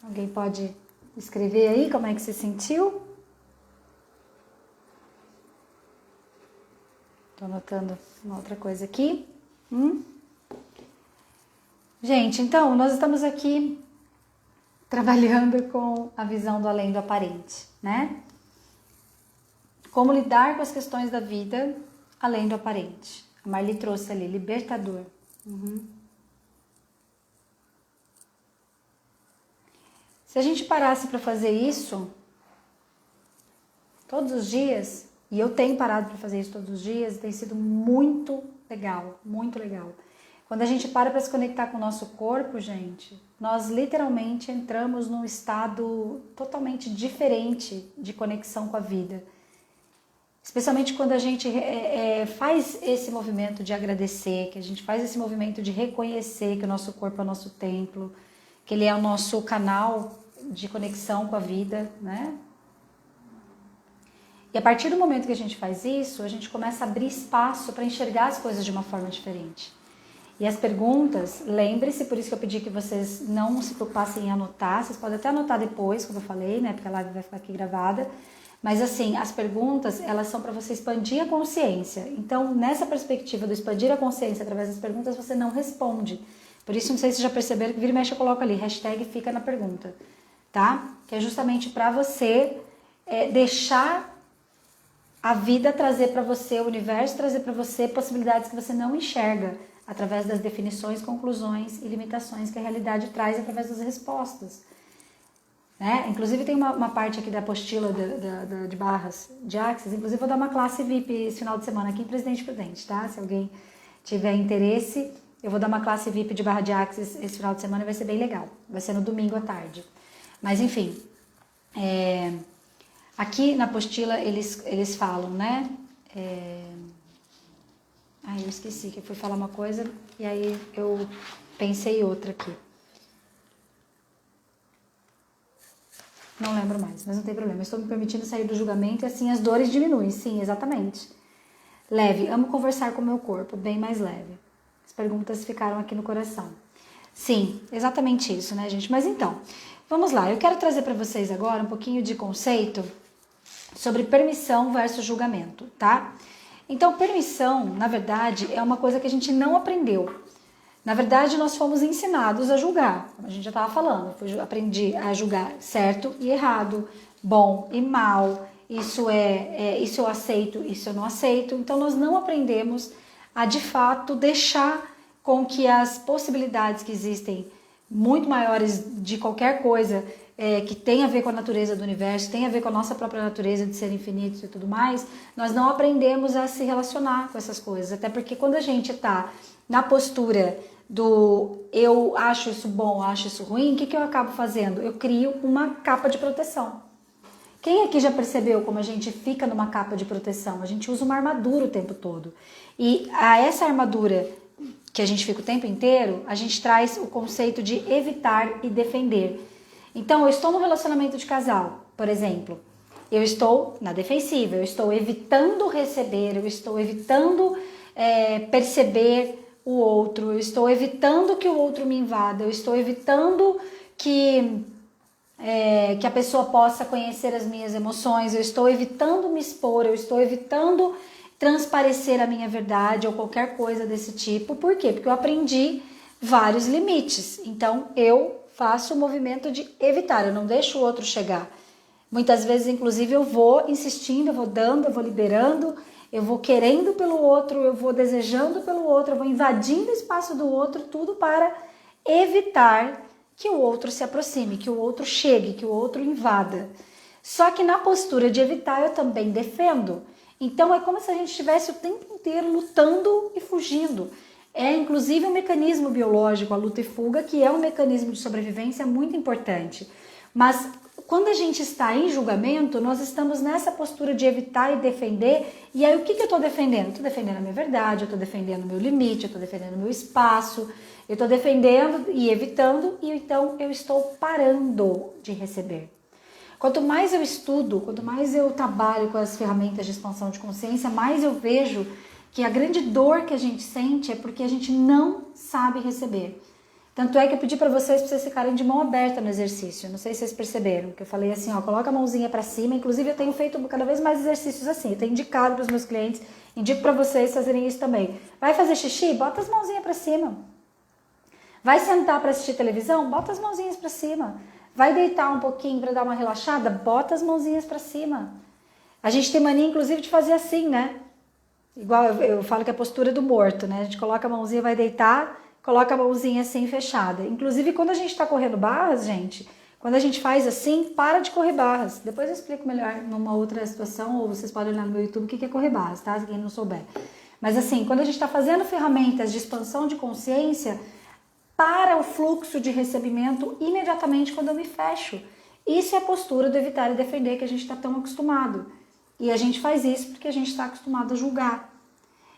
Alguém pode escrever aí como é que se sentiu? Estou anotando uma outra coisa aqui. Gente, então, nós estamos aqui trabalhando com a visão do além do aparente, né? Como lidar com as questões da vida além do aparente. A Marli trouxe ali, libertador. Se a gente parasse para fazer isso todos os dias, e eu tenho parado para fazer isso todos os dias, tem sido muito legal, muito legal. Quando a gente para se conectar com o nosso corpo, gente, nós literalmente entramos num estado totalmente diferente de conexão com a vida. Especialmente quando a gente faz esse movimento de agradecer, que a gente faz esse movimento de reconhecer que o nosso corpo é o nosso templo, que ele é o nosso canal de conexão com a vida, né? E a partir do momento que a gente faz isso, a gente começa a abrir espaço para enxergar as coisas de uma forma diferente. E as perguntas, lembre-se, por isso que eu pedi que vocês não se preocupassem em anotar, vocês podem até anotar depois, como eu falei, né? Porque a live vai ficar aqui gravada. Mas assim, as perguntas, elas são para você expandir a consciência. Então, nessa perspectiva do expandir a consciência através das perguntas, você não responde. Por isso, não sei se vocês já perceberam que vira e mexe eu coloco ali, hashtag fica na pergunta, tá? Que é justamente para você deixar a vida trazer para você, o universo trazer para você possibilidades que você não enxerga através das definições, conclusões e limitações que a realidade traz através das respostas. Né? Inclusive tem uma parte aqui da apostila de barras de Axis, inclusive vou dar uma classe VIP esse final de semana aqui em Presidente Prudente, tá? Se alguém tiver interesse, eu vou dar uma classe VIP de barra de Axis esse final de semana e vai ser bem legal. Vai ser no domingo à tarde. Mas enfim, aqui na apostila eles falam, né? Eu esqueci que eu fui falar uma coisa e aí eu pensei outra aqui. Não lembro mais, mas não tem problema. Eu estou me permitindo sair do julgamento e assim as dores diminuem. Sim, exatamente. Leve. Amo conversar com o meu corpo. Bem mais leve. As perguntas ficaram aqui no coração. Sim, exatamente isso, né, gente? Mas então, vamos lá. Eu quero trazer para vocês agora um pouquinho de conceito sobre permissão versus julgamento, tá? Então, permissão, na verdade, é uma coisa que a gente não aprendeu. Na verdade, nós fomos ensinados a julgar, como a gente já estava falando. Eu aprendi a julgar certo e errado, bom e mal, isso eu aceito, isso eu não aceito. Então, nós não aprendemos a, de fato, deixar com que as possibilidades que existem, muito maiores de qualquer coisa, que tem a ver com a natureza do universo, tem a ver com a nossa própria natureza de ser infinitos e tudo mais, nós não aprendemos a se relacionar com essas coisas. Até porque quando a gente está na postura do eu acho isso bom, acho isso ruim, o que eu acabo fazendo? Eu crio uma capa de proteção. Quem aqui já percebeu como a gente fica numa capa de proteção? A gente usa uma armadura o tempo todo. E a essa armadura que a gente fica o tempo inteiro, a gente traz o conceito de evitar e defender. Então, eu estou no relacionamento de casal, por exemplo, eu estou na defensiva, eu estou evitando receber, eu estou evitando perceber o outro, eu estou evitando que o outro me invada, eu estou evitando que a pessoa possa conhecer as minhas emoções, eu estou evitando me expor, eu estou evitando transparecer a minha verdade ou qualquer coisa desse tipo. Por quê? Porque eu aprendi vários limites. Então, eu faço o movimento de evitar, eu não deixo o outro chegar. Muitas vezes, inclusive, eu vou insistindo, eu vou dando, eu vou liberando, eu vou querendo pelo outro, eu vou desejando pelo outro, eu vou invadindo o espaço do outro, tudo para evitar que o outro se aproxime, que o outro chegue, que o outro invada. Só que na postura de evitar eu também defendo. Então é como se a gente estivesse o tempo inteiro lutando e fugindo. É inclusive um mecanismo biológico, a luta e fuga, que é um mecanismo de sobrevivência muito importante. Mas quando a gente está em julgamento, nós estamos nessa postura de evitar e defender. E aí o que eu estou defendendo? Estou defendendo a minha verdade, eu estou defendendo o meu limite, eu estou defendendo o meu espaço, eu estou defendendo e evitando, e então eu estou parando de receber. Quanto mais eu estudo, quanto mais eu trabalho com as ferramentas de expansão de consciência, mais eu vejo que a grande dor que a gente sente é porque a gente não sabe receber. Tanto é que eu pedi para vocês ficarem de mão aberta no exercício. Não sei se vocês perceberam, que eu falei assim, ó, coloca a mãozinha para cima. Inclusive eu tenho feito cada vez mais exercícios assim. Eu tenho indicado para os meus clientes, indico para vocês fazerem isso também. Vai fazer xixi? Bota as mãozinhas para cima. Vai sentar para assistir televisão? Bota as mãozinhas para cima. Vai deitar um pouquinho para dar uma relaxada? Bota as mãozinhas para cima. A gente tem mania, inclusive, de fazer assim, né? Igual eu falo que é a postura do morto, né? A gente coloca a mãozinha, vai deitar, coloca a mãozinha assim fechada. Inclusive, quando a gente está correndo barras, gente, Quando a gente faz assim, para de correr barras. Depois eu explico melhor numa outra situação, ou vocês podem olhar no meu YouTube o que é correr barras, tá? Quem não souber. Mas assim, quando a gente está fazendo ferramentas de expansão de consciência, para o fluxo de recebimento imediatamente quando eu me fecho. Isso é a postura do evitar e defender que a gente está tão acostumado. E a gente faz isso porque a gente está acostumado a julgar.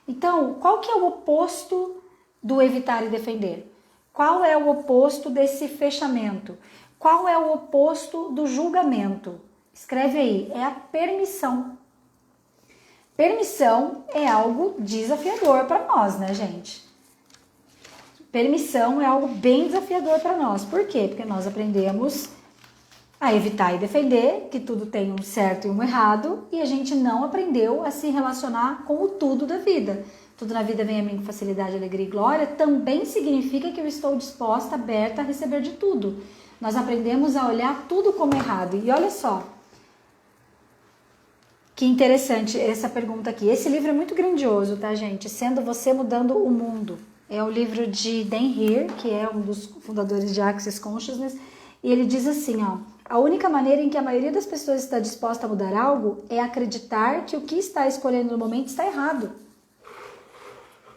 Então, qual que é o oposto do evitar e defender? Qual é o oposto desse fechamento? Qual é o oposto do julgamento? Escreve aí, é a permissão. Permissão é algo desafiador para nós, né, gente? Permissão é algo bem desafiador para nós. Por quê? Porque nós aprendemos a evitar e defender, que tudo tem um certo e um errado, e a gente não aprendeu a se relacionar com o tudo da vida. Tudo na vida vem a mim com facilidade, alegria e glória, também significa que eu estou disposta, aberta a receber de tudo. Nós aprendemos a olhar tudo como errado. E olha só, que interessante essa pergunta aqui. Esse livro é muito grandioso, tá, gente? Sendo Você Mudando o Mundo. É o livro de Dan Heer, que é um dos fundadores de Access Consciousness, e ele diz assim, ó, a única maneira em que a maioria das pessoas está disposta a mudar algo é acreditar que o que está escolhendo no momento está errado.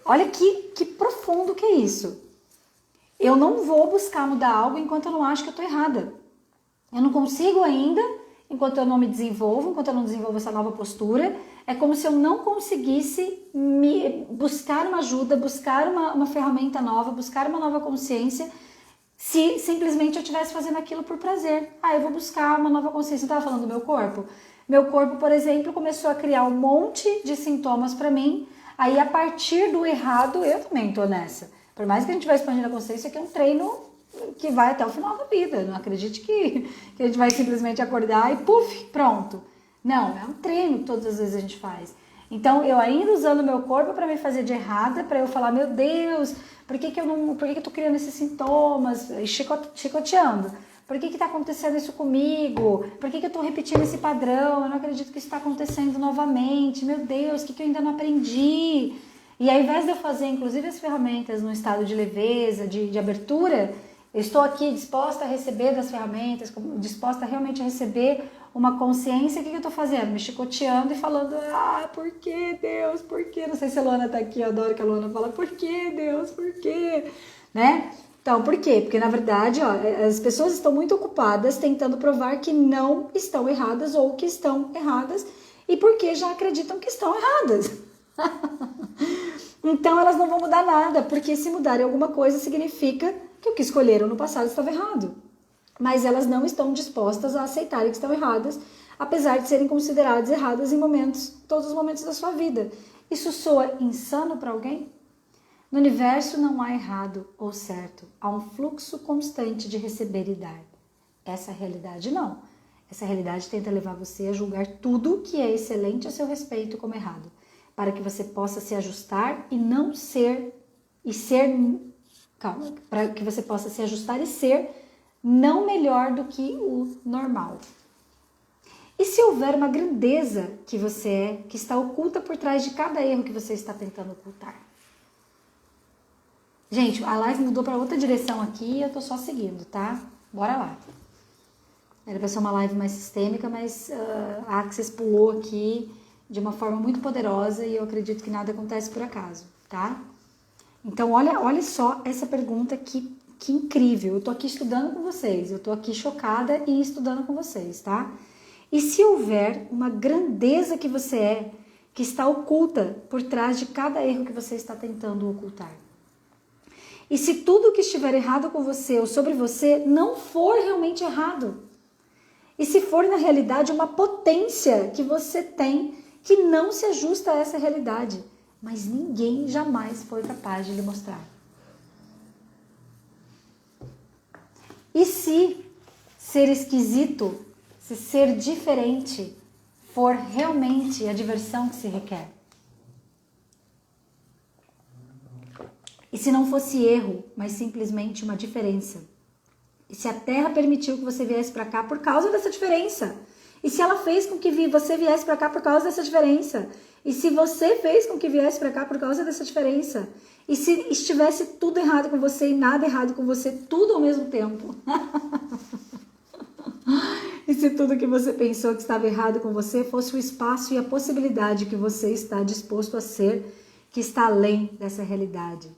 Olha que profundo que é isso. Eu não vou buscar mudar algo enquanto eu não acho que eu estou errada. Eu não consigo ainda, enquanto eu não me desenvolvo, enquanto eu não desenvolvo essa nova postura. É como se eu não conseguisse buscar uma ajuda, buscar uma ferramenta nova, buscar uma nova consciência, se simplesmente eu estivesse fazendo aquilo por prazer. Eu vou buscar uma nova consciência. Eu estava falando do meu corpo? Meu corpo, por exemplo, começou a criar um monte de sintomas para mim. Aí, a partir do errado, eu também estou nessa. Por mais que a gente vai expandindo a consciência, que é um treino que vai até o final da vida. Não acredite que a gente vai simplesmente acordar e puf, pronto. Não, é um treino que todas as vezes a gente faz. Então, eu ainda usando o meu corpo para me fazer de errada, para eu falar, meu Deus, por que eu tô criando esses sintomas, chicoteando? Por que está acontecendo isso comigo? Por que eu estou repetindo esse padrão? Eu não acredito que isso está acontecendo novamente. Meu Deus, o que eu ainda não aprendi? E ao invés de eu fazer, inclusive, as ferramentas no estado de leveza, de abertura, eu estou aqui disposta a receber das ferramentas, disposta realmente a receber uma consciência. O que eu estou fazendo? Me chicoteando e falando, por que, Deus, por que? Não sei se a Luana está aqui, eu adoro que a Luana fala, por que, Deus, por que? Né? Então, por quê? Porque, na verdade, as pessoas estão muito ocupadas tentando provar que não estão erradas ou que estão erradas e porque já acreditam que estão erradas. Então, elas não vão mudar nada, porque se mudarem alguma coisa significa que o que escolheram no passado estava errado. Mas elas não estão dispostas a aceitarem que estão erradas, apesar de serem consideradas erradas em todos os momentos da sua vida. Isso soa insano para alguém? No universo não há errado ou certo, há um fluxo constante de receber e dar. Essa realidade não. Essa realidade tenta levar você a julgar tudo que é excelente a seu respeito como errado, para que você possa se ajustar e não ser, para que você possa se ajustar e ser não melhor do que o normal. E se houver uma grandeza que você é, que está oculta por trás de cada erro que você está tentando ocultar? Gente, a live mudou para outra direção aqui e eu tô só seguindo, tá? Bora lá. Era para ser uma live mais sistêmica, mas a Access pulou aqui de uma forma muito poderosa e eu acredito que nada acontece por acaso, tá? Então, olha só essa pergunta que incrível. Eu tô aqui estudando com vocês, eu tô aqui chocada e estudando com vocês, tá? E se houver uma grandeza que você é, que está oculta por trás de cada erro que você está tentando ocultar? E se tudo que estiver errado com você ou sobre você não for realmente errado? E se for, na realidade, uma potência que você tem que não se ajusta a essa realidade, mas ninguém jamais foi capaz de lhe mostrar? E se ser esquisito, se ser diferente, for realmente a diversão que se requer? E se não fosse erro, mas simplesmente uma diferença? E se a Terra permitiu que você viesse para cá por causa dessa diferença? E se ela fez com que você viesse para cá por causa dessa diferença? E se você fez com que viesse para cá por causa dessa diferença? E se estivesse tudo errado com você e nada errado com você, tudo ao mesmo tempo? E se tudo que você pensou que estava errado com você fosse o espaço e a possibilidade que você está disposto a ser, que está além dessa realidade?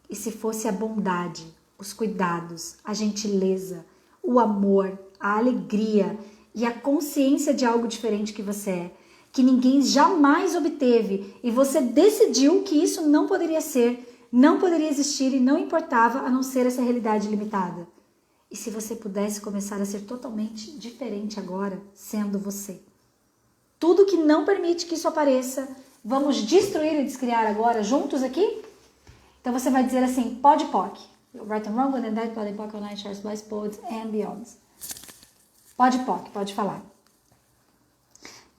E se fosse a bondade, os cuidados, a gentileza, o amor, a alegria e a consciência de algo diferente que você é, que ninguém jamais obteve e você decidiu que isso não poderia ser, não poderia existir e não importava a não ser essa realidade limitada? E se você pudesse começar a ser totalmente diferente agora, sendo você? Tudo que não permite que isso apareça, vamos destruir e descriar agora juntos aqui? Então você vai dizer assim, Pod POC. Right and wrong, when and that, Pod POC, online, shares, by pods and beyond. Pod POC, pode falar.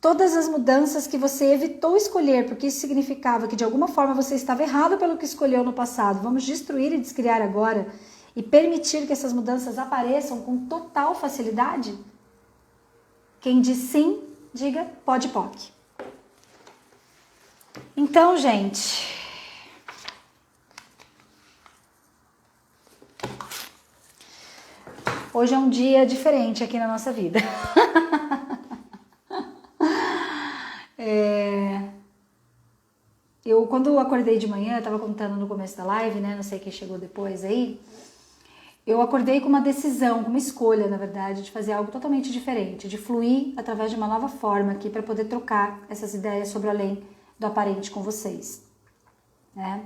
Todas as mudanças que você evitou escolher, porque isso significava que de alguma forma você estava errado pelo que escolheu no passado, vamos destruir e descriar agora e permitir que essas mudanças apareçam com total facilidade? Quem diz sim, diga Pod POC. Então, gente, hoje é um dia diferente aqui na nossa vida. Quando eu acordei de manhã, eu estava contando no começo da live, né? Não sei quem chegou depois aí. Eu acordei com uma decisão, com uma escolha, na verdade, de fazer algo totalmente diferente, de fluir através de uma nova forma aqui para poder trocar essas ideias sobre o além do aparente com vocês, né?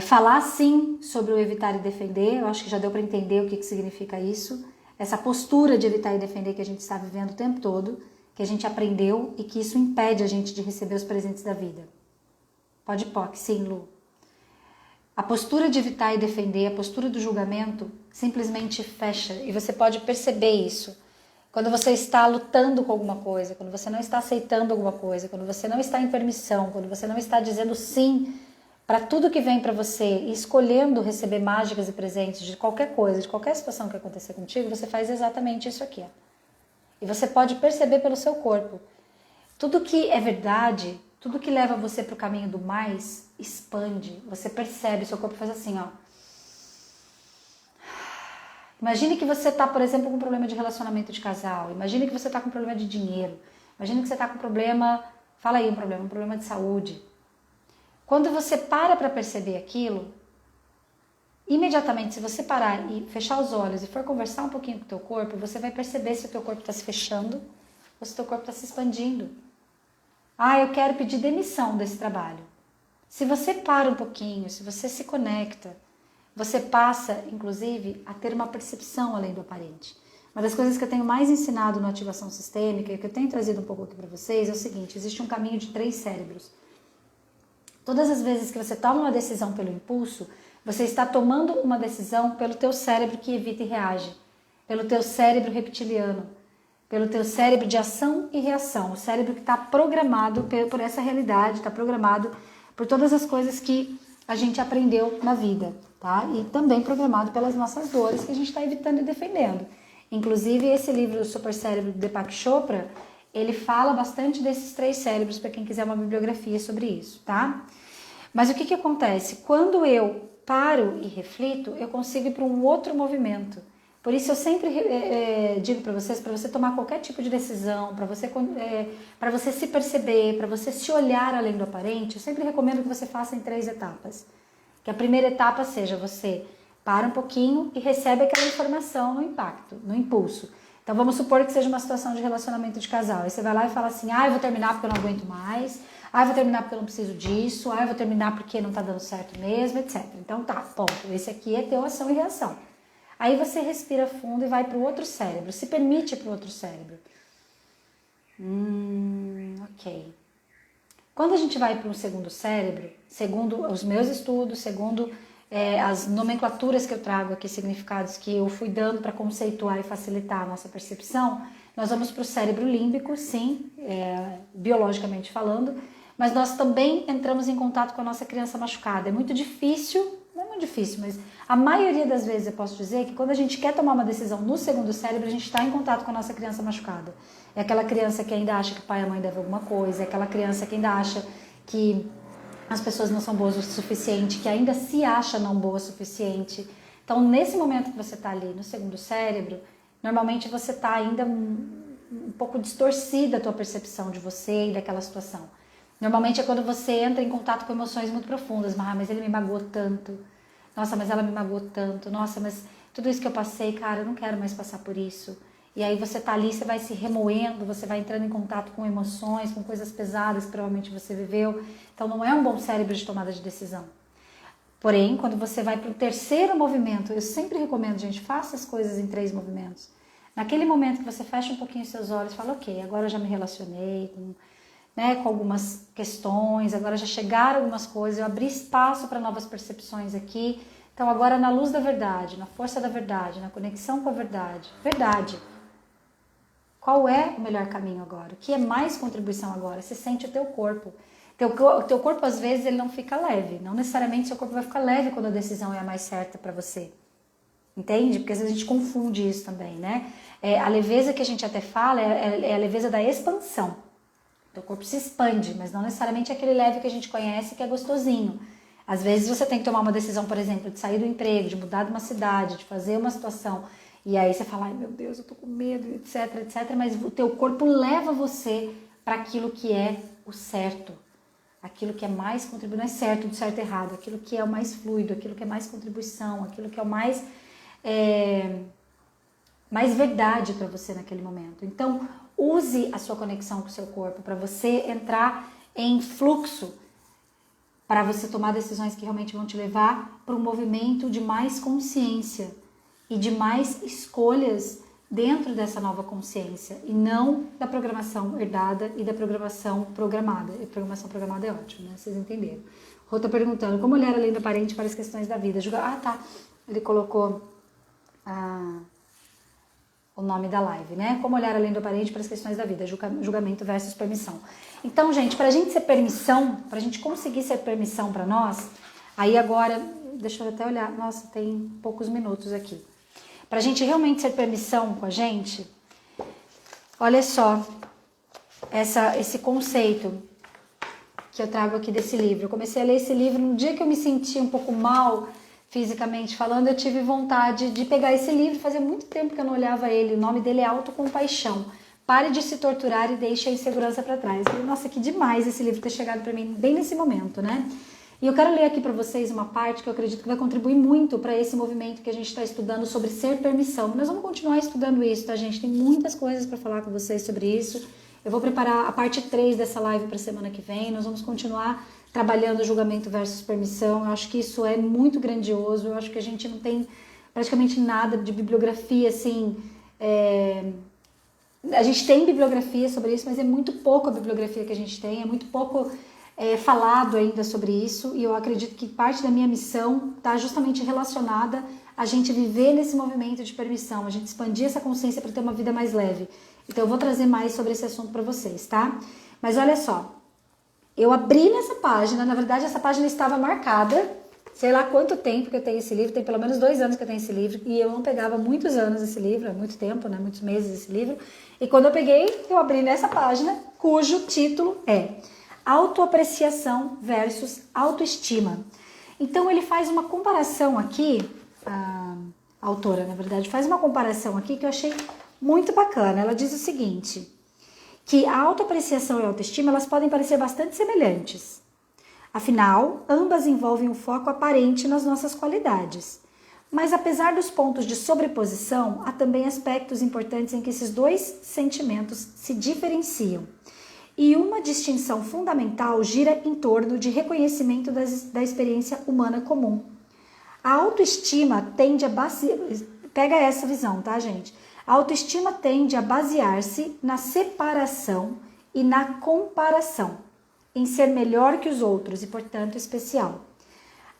Falar sim sobre o evitar e defender, eu acho que já deu para entender o que significa isso, essa postura de evitar e defender que a gente está vivendo o tempo todo, que a gente aprendeu e que isso impede a gente de receber os presentes da vida. Pode POC, sim, Lu. A postura de evitar e defender, a postura do julgamento, simplesmente fecha. E você pode perceber isso. Quando você está lutando com alguma coisa, quando você não está aceitando alguma coisa, quando você não está em permissão, quando você não está dizendo sim para tudo que vem para você e escolhendo receber mágicas e presentes de qualquer coisa, de qualquer situação que acontecer contigo, você faz exatamente isso aqui. Ó. E você pode perceber pelo seu corpo. Tudo que é verdade, tudo que leva você para o caminho do mais, expande. Você percebe, seu corpo faz assim, ó. Imagine que você está, por exemplo, com um problema de relacionamento de casal. Imagine que você está com um problema de dinheiro. Imagine que você está com um problema, fala aí um problema de saúde. Quando você para perceber aquilo, imediatamente, se você parar e fechar os olhos e for conversar um pouquinho com o teu corpo, você vai perceber se o teu corpo está se fechando ou se o teu corpo está se expandindo. Ah, eu quero pedir demissão desse trabalho. Se você para um pouquinho, se você se conecta, você passa, inclusive, a ter uma percepção além do aparente. Uma das coisas que eu tenho mais ensinado na ativação sistêmica e que eu tenho trazido um pouco aqui para vocês é o seguinte, existe um caminho de 3 cérebros. Todas as vezes que você toma uma decisão pelo impulso, você está tomando uma decisão pelo teu cérebro que evita e reage, pelo teu cérebro reptiliano, pelo teu cérebro de ação e reação, o cérebro que está programado por essa realidade, está programado por todas as coisas que a gente aprendeu na vida, tá? E também programado pelas nossas dores que a gente está evitando e defendendo. Inclusive, esse livro, O Super Cérebro, de Deepak Chopra, ele fala bastante desses 3 cérebros, para quem quiser uma bibliografia sobre isso, tá? Mas o que acontece? Quando eu paro e reflito, eu consigo ir para um outro movimento. Por isso eu sempre digo para vocês, para você tomar qualquer tipo de decisão, para você se perceber, para você se olhar além do aparente, eu sempre recomendo que você faça em 3 etapas. Que a primeira etapa seja você para um pouquinho e recebe aquela informação no impacto, no impulso. Então vamos supor que seja uma situação de relacionamento de casal. Aí você vai lá e fala assim, eu vou terminar porque eu não aguento mais, eu vou terminar porque eu não preciso disso, eu vou terminar porque não tá dando certo mesmo, etc. Então tá, ponto. Esse aqui é teu ação e reação. Aí você respira fundo e vai para o outro cérebro, se permite para o outro cérebro. Ok. Quando a gente vai para um segundo cérebro, segundo os meus estudos, segundo as nomenclaturas que eu trago aqui, significados que eu fui dando para conceituar e facilitar a nossa percepção, nós vamos para o cérebro límbico, sim, biologicamente falando, mas nós também entramos em contato com a nossa criança machucada. É muito difícil, não é muito difícil, mas a maioria das vezes eu posso dizer que quando a gente quer tomar uma decisão no segundo cérebro, a gente está em contato com a nossa criança machucada. É aquela criança que ainda acha que o pai e a mãe devem alguma coisa, é aquela criança que ainda acha que as pessoas não são boas o suficiente, que ainda se acha não boa o suficiente. Então, nesse momento que você está ali no segundo cérebro, normalmente você está ainda um pouco distorcida a tua percepção de você e daquela situação. Normalmente é quando você entra em contato com emoções muito profundas. Mas ele me magoou tanto. Nossa, mas ela me magoou tanto. Nossa, mas tudo isso que eu passei, cara, eu não quero mais passar por isso. E aí você tá ali, você vai se remoendo, você vai entrando em contato com emoções, com coisas pesadas que provavelmente você viveu. Então não é um bom cérebro de tomada de decisão. Porém, quando você vai para o terceiro movimento, eu sempre recomendo, gente, faça as coisas em 3 movimentos. Naquele momento que você fecha um pouquinho os seus olhos e fala, ok, agora eu já me relacionei com algumas questões, agora já chegaram algumas coisas, eu abri espaço para novas percepções aqui. Então agora na luz da verdade, na força da verdade, na conexão com a verdade. Verdade. Qual é o melhor caminho agora? O que é mais contribuição agora? Você sente o teu corpo. Teu corpo, às vezes, ele não fica leve. Não necessariamente seu corpo vai ficar leve quando a decisão é a mais certa para você. Entende? Porque às vezes a gente confunde isso também, né? A leveza que a gente até fala é a leveza da expansão. Teu corpo se expande, mas não necessariamente é aquele leve que a gente conhece que é gostosinho. Às vezes você tem que tomar uma decisão, por exemplo, de sair do emprego, de mudar de uma cidade, de fazer uma situação. E aí você fala, ai meu Deus, eu tô com medo, etc, etc. Mas o teu corpo leva você para aquilo que é o certo. Aquilo que é mais contribuição, não é certo do certo e errado, aquilo que é o mais fluido, aquilo que é mais contribuição, aquilo que é o mais verdade para você naquele momento. Então, use a sua conexão com o seu corpo para você entrar em fluxo, para você tomar decisões que realmente vão te levar para um movimento de mais consciência e de mais escolhas dentro dessa nova consciência e não da programação herdada e da programação programada. E programação programada é ótimo, né? Vocês entenderam. Rô tá perguntando, como olhar além do aparente para as questões da vida? Tá. Ele colocou o nome da live, né? Como olhar além do aparente para as questões da vida, julgamento versus permissão. Então, gente, pra gente ser permissão, pra gente conseguir ser permissão para nós, aí agora, deixa eu até olhar, nossa, tem poucos minutos aqui. Pra gente realmente ser permissão com a gente, olha só, esse conceito que eu trago aqui desse livro. Eu comecei a ler esse livro no dia que eu me senti um pouco mal, fisicamente falando, eu tive vontade de pegar esse livro, fazia muito tempo que eu não olhava ele, o nome dele é Autocompaixão. Pare de se torturar e deixe a insegurança para trás. Eu falei, nossa, que demais esse livro ter chegado para mim bem nesse momento, né? E eu quero ler aqui para vocês uma parte que eu acredito que vai contribuir muito para esse movimento que a gente está estudando sobre ser permissão. Nós vamos continuar estudando isso, tá, gente? Tem muitas coisas para falar com vocês sobre isso. Eu vou preparar a parte 3 dessa live para a semana que vem. Nós vamos continuar trabalhando julgamento versus permissão. Eu acho que isso é muito grandioso. Eu acho que a gente não tem praticamente nada de bibliografia, assim... A gente tem bibliografia sobre isso, mas é muito pouco a bibliografia que a gente tem. É muito pouco falado ainda sobre isso. E eu acredito que parte da minha missão está justamente relacionada a gente viver nesse movimento de permissão. A gente expandir essa consciência para ter uma vida mais leve. Então eu vou trazer mais sobre esse assunto para vocês, tá? Mas olha só. Eu abri nessa página, na verdade essa página estava marcada, sei lá quanto tempo que eu tenho esse livro, tem pelo menos 2 anos que eu tenho esse livro, e eu não pegava há muitos anos esse livro, há muito tempo, né, muitos meses esse livro, e quando eu peguei, eu abri nessa página, cujo título é Autoapreciação versus Autoestima. Então ele faz uma comparação aqui, a autora, na verdade, faz uma comparação aqui que eu achei muito bacana. Ela diz o seguinte, que a autoapreciação e a autoestima, elas podem parecer bastante semelhantes. Afinal, ambas envolvem um foco aparente nas nossas qualidades. Mas apesar dos pontos de sobreposição, há também aspectos importantes em que esses 2 sentimentos se diferenciam. E uma distinção fundamental gira em torno de reconhecimento da experiência humana comum. A autoestima tende a pega essa visão, tá, gente? A autoestima tende a basear-se na separação e na comparação, em ser melhor que os outros e, portanto, especial.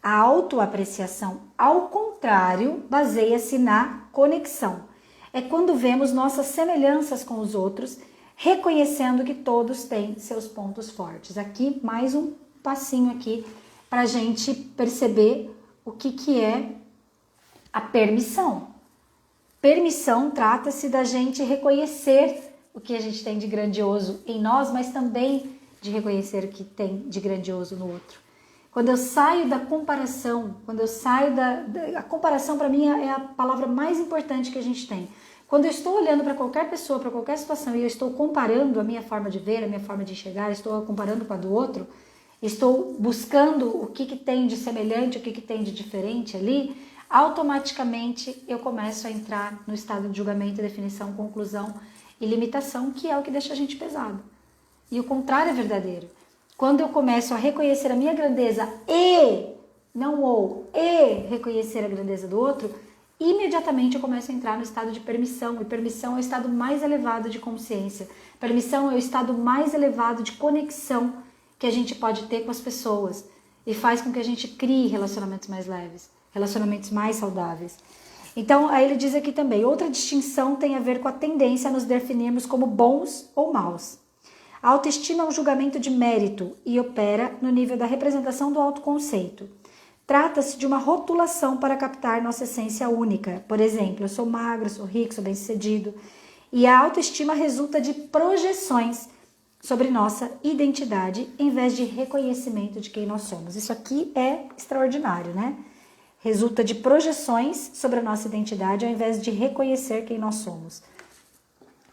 A autoapreciação, ao contrário, baseia-se na conexão. É quando vemos nossas semelhanças com os outros, reconhecendo que todos têm seus pontos fortes. Aqui, mais um passinho aqui para a gente perceber o que é a permissão. Permissão trata-se da gente reconhecer o que a gente tem de grandioso em nós, mas também de reconhecer o que tem de grandioso no outro. Quando eu saio da comparação, a comparação para mim é a palavra mais importante que a gente tem. Quando eu estou olhando para qualquer pessoa, para qualquer situação, e eu estou comparando a minha forma de ver, a minha forma de enxergar, estou comparando com a do outro, estou buscando o que tem de semelhante, o que tem de diferente ali, automaticamente eu começo a entrar no estado de julgamento, definição, conclusão e limitação, que é o que deixa a gente pesado. E o contrário é verdadeiro. Quando eu começo a reconhecer a minha grandeza e reconhecer a grandeza do outro, imediatamente eu começo a entrar no estado de permissão. E permissão é o estado mais elevado de consciência. Permissão é o estado mais elevado de conexão que a gente pode ter com as pessoas. E faz com que a gente crie relacionamentos mais leves, relacionamentos mais saudáveis. Então, aí ele diz aqui também, outra distinção tem a ver com a tendência a nos definirmos como bons ou maus. A autoestima é um julgamento de mérito e opera no nível da representação do autoconceito. Trata-se de uma rotulação para captar nossa essência única. Por exemplo, eu sou magro, sou rico, sou bem-sucedido. E a autoestima resulta de projeções sobre nossa identidade em vez de reconhecimento de quem nós somos. Isso aqui é extraordinário, né? Resulta de projeções sobre a nossa identidade ao invés de reconhecer quem nós somos.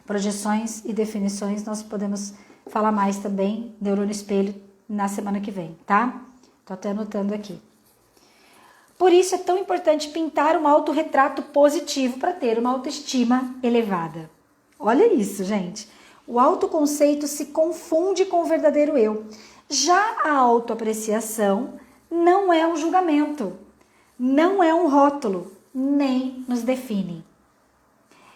Projeções e definições nós podemos falar mais também, neurônio espelho, na semana que vem, tá? Tô até anotando aqui. Por isso é tão importante pintar um autorretrato positivo para ter uma autoestima elevada. Olha isso, gente. O autoconceito se confunde com o verdadeiro eu. Já a autoapreciação não é um julgamento, não é um rótulo, nem nos define.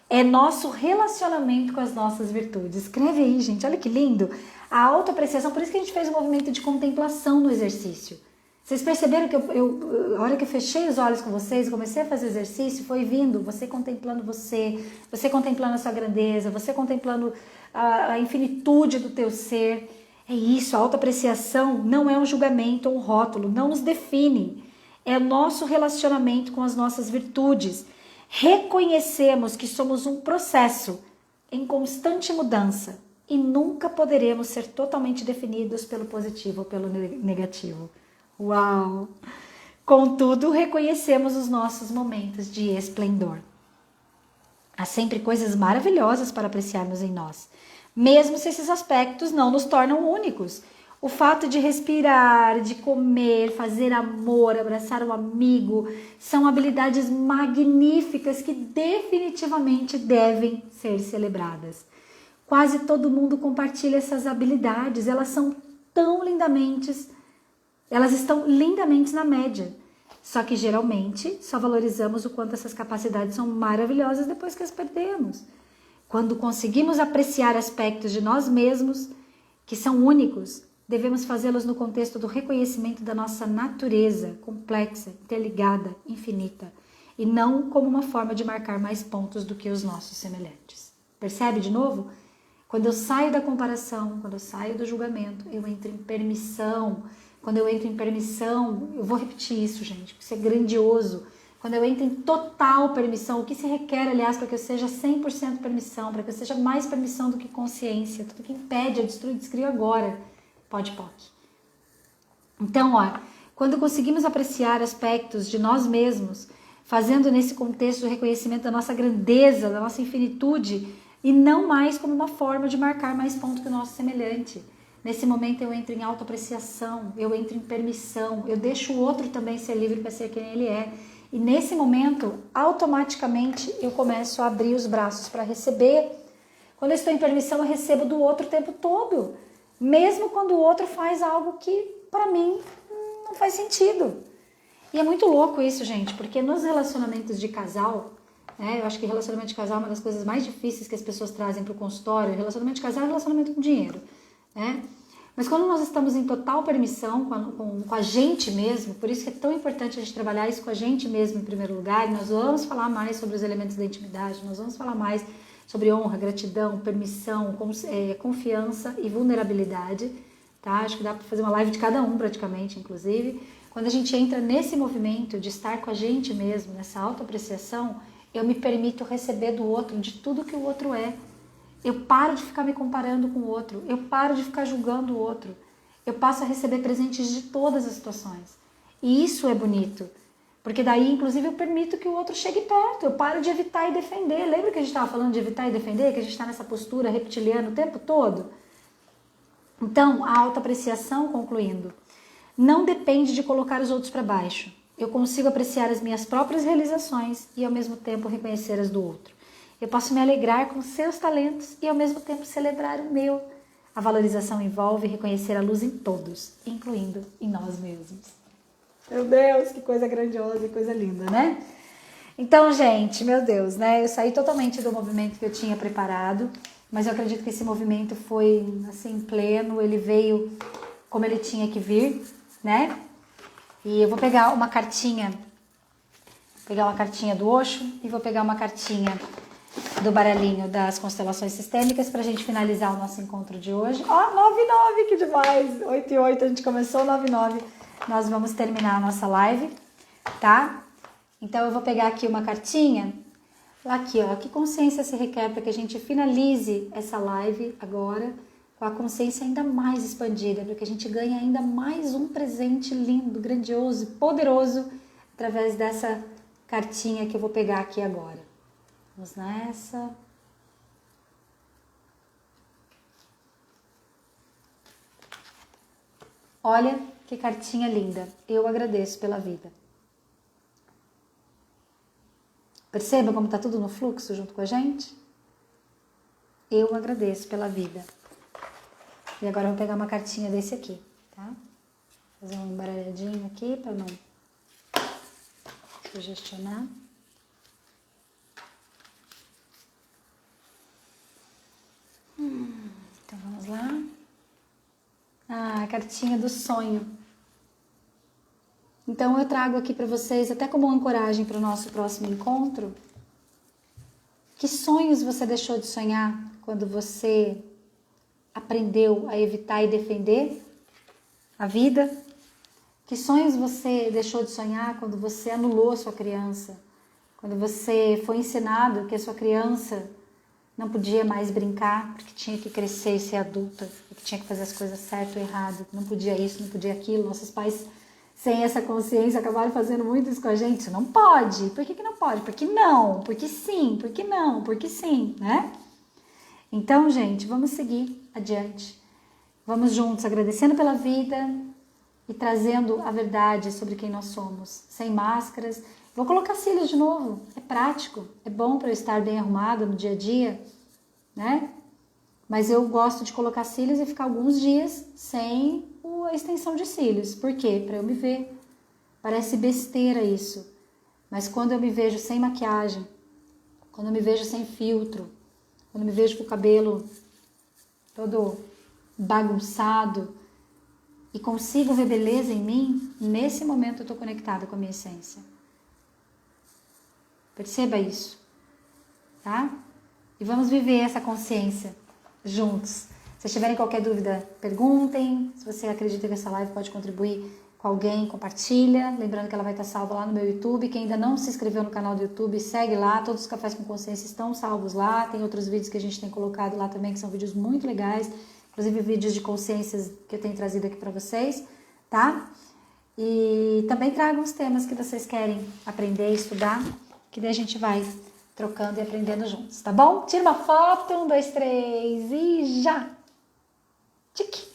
É nosso relacionamento com as nossas virtudes. Escreve aí, gente, olha que lindo. A autoapreciação, por isso que a gente fez um movimento de contemplação no exercício. Vocês perceberam que a hora que eu fechei os olhos com vocês, comecei a fazer exercício, foi vindo, você contemplando você contemplando a sua grandeza, você contemplando a infinitude do teu ser. É isso, a autoapreciação não é um julgamento ou um rótulo, não nos define. É o nosso relacionamento com as nossas virtudes. Reconhecemos que somos um processo em constante mudança e nunca poderemos ser totalmente definidos pelo positivo ou pelo negativo. Uau! Contudo, reconhecemos os nossos momentos de esplendor. Há sempre coisas maravilhosas para apreciarmos em nós, mesmo se esses aspectos não nos tornam únicos. O fato de respirar, de comer, fazer amor, abraçar um amigo, são habilidades magníficas que definitivamente devem ser celebradas. Quase todo mundo compartilha essas habilidades, elas estão lindamente na média. Só que geralmente só valorizamos o quanto essas capacidades são maravilhosas depois que as perdemos. Quando conseguimos apreciar aspectos de nós mesmos que são únicos, devemos fazê-los no contexto do reconhecimento da nossa natureza complexa, interligada, infinita, e não como uma forma de marcar mais pontos do que os nossos semelhantes. Percebe de novo? Quando eu saio da comparação, quando eu saio do julgamento, eu entro em permissão. Quando eu entro em permissão, eu vou repetir isso, gente, porque isso é grandioso. Quando eu entro em total permissão, o que se requer, aliás, para que eu seja 100% permissão, para que eu seja mais permissão do que consciência, tudo que impede, eu destruo e descrio agora. Pode. Então, quando conseguimos apreciar aspectos de nós mesmos, fazendo nesse contexto o reconhecimento da nossa grandeza, da nossa infinitude, e não mais como uma forma de marcar mais ponto que o nosso semelhante. Nesse momento eu entro em autoapreciação, eu entro em permissão, eu deixo o outro também ser livre para ser quem ele é. E nesse momento, automaticamente, eu começo a abrir os braços para receber. Quando eu estou em permissão, eu recebo do outro o tempo todo. Mesmo quando o outro faz algo que, para mim, não faz sentido. E é muito louco isso, gente, porque nos relacionamentos de casal, né, eu acho que relacionamento de casal é uma das coisas mais difíceis que as pessoas trazem para o consultório. Relacionamento de casal é relacionamento com dinheiro, né? Mas quando nós estamos em total permissão com a gente mesmo, por isso que é tão importante a gente trabalhar isso com a gente mesmo em primeiro lugar, e nós vamos falar mais sobre os elementos da intimidade, nós vamos falar mais sobre honra, gratidão, permissão, confiança e vulnerabilidade, tá? Acho que dá para fazer uma live de cada um praticamente, inclusive. Quando a gente entra nesse movimento de estar com a gente mesmo, nessa autoapreciação, eu me permito receber do outro, de tudo que o outro é. Eu paro de ficar me comparando com o outro, eu paro de ficar julgando o outro, eu passo a receber presentes de todas as situações. E isso é bonito, Porque daí, inclusive, eu permito que o outro chegue perto. Eu paro de evitar e defender. Lembra que a gente estava falando de evitar e defender? Que a gente está nessa postura reptiliana o tempo todo? Então, a autoapreciação, concluindo, não depende de colocar os outros para baixo. Eu consigo apreciar as minhas próprias realizações e, ao mesmo tempo, reconhecer as do outro. Eu posso me alegrar com seus talentos e, ao mesmo tempo, celebrar o meu. A valorização envolve reconhecer a luz em todos, incluindo em nós mesmos. Meu Deus, que coisa grandiosa e coisa linda, né? Então, gente, meu Deus, né? Eu saí totalmente do movimento que eu tinha preparado, mas eu acredito que esse movimento foi, assim, pleno, ele veio como ele tinha que vir, né? E eu vou pegar uma cartinha do Osho e vou pegar uma cartinha do baralhinho das constelações sistêmicas pra gente finalizar o nosso encontro de hoje. Ó, 9-9, que demais! 8-8, a gente começou 9-9. Nós vamos terminar a nossa live, tá? Então eu vou pegar aqui uma cartinha. Aqui, ó, que consciência se requer para que a gente finalize essa live agora com a consciência ainda mais expandida, para que a gente ganhe ainda mais um presente lindo, grandioso e poderoso através dessa cartinha que eu vou pegar aqui agora. Vamos nessa. Olha que cartinha linda. Eu agradeço pela vida. Perceba como está tudo no fluxo junto com a gente? Eu agradeço pela vida. E agora eu vou pegar uma cartinha desse aqui, tá? Fazer um embaralhadinho aqui para não sugestionar. Então vamos lá. Ah, a cartinha do sonho. Então eu trago aqui para vocês, até como ancoragem para o nosso próximo encontro, que sonhos você deixou de sonhar quando você aprendeu a evitar e defender a vida? Que sonhos você deixou de sonhar quando você anulou a sua criança? Quando você foi ensinado que a sua criança não podia mais brincar porque tinha que crescer e ser adulta, que tinha que fazer as coisas certo ou errado, não podia isso, não podia aquilo. Nossos pais, sem essa consciência, acabaram fazendo muito isso com a gente. Isso não pode. Por que não pode? Porque não. Porque sim. Porque não. Porque sim, né? Então, gente, vamos seguir adiante. Vamos juntos, agradecendo pela vida e trazendo a verdade sobre quem nós somos, sem máscaras. Vou colocar cílios de novo. É prático, é bom para eu estar bem arrumada no dia a dia, né? Mas eu gosto de colocar cílios e ficar alguns dias sem a extensão de cílios. Por quê? Para eu me ver. Parece besteira isso. Mas quando eu me vejo sem maquiagem, quando eu me vejo sem filtro, quando eu me vejo com o cabelo todo bagunçado e consigo ver beleza em mim, nesse momento eu estou conectada com a minha essência. Perceba isso, tá? E vamos viver essa consciência juntos. Se tiverem qualquer dúvida, perguntem. Se você acredita que essa live pode contribuir com alguém, compartilha. Lembrando que ela vai estar salva lá no meu YouTube. Quem ainda não se inscreveu no canal do YouTube, segue lá. Todos os Cafés com Consciência estão salvos lá. Tem outros vídeos que a gente tem colocado lá também, que são vídeos muito legais. Inclusive vídeos de consciências que eu tenho trazido aqui para vocês, tá? E também trago os temas que vocês querem aprender, estudar, que daí a gente vai trocando e aprendendo juntos, tá bom? Tira uma foto, 1, 2, 3 e já! Tique!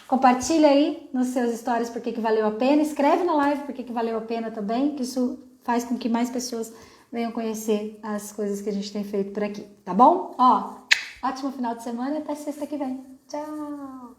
Compartilha aí nos seus stories porque que valeu a pena, escreve na live porque que valeu a pena também, que isso faz com que mais pessoas venham conhecer as coisas que a gente tem feito por aqui, tá bom? Ó, ótimo final de semana e até sexta que vem. Tchau!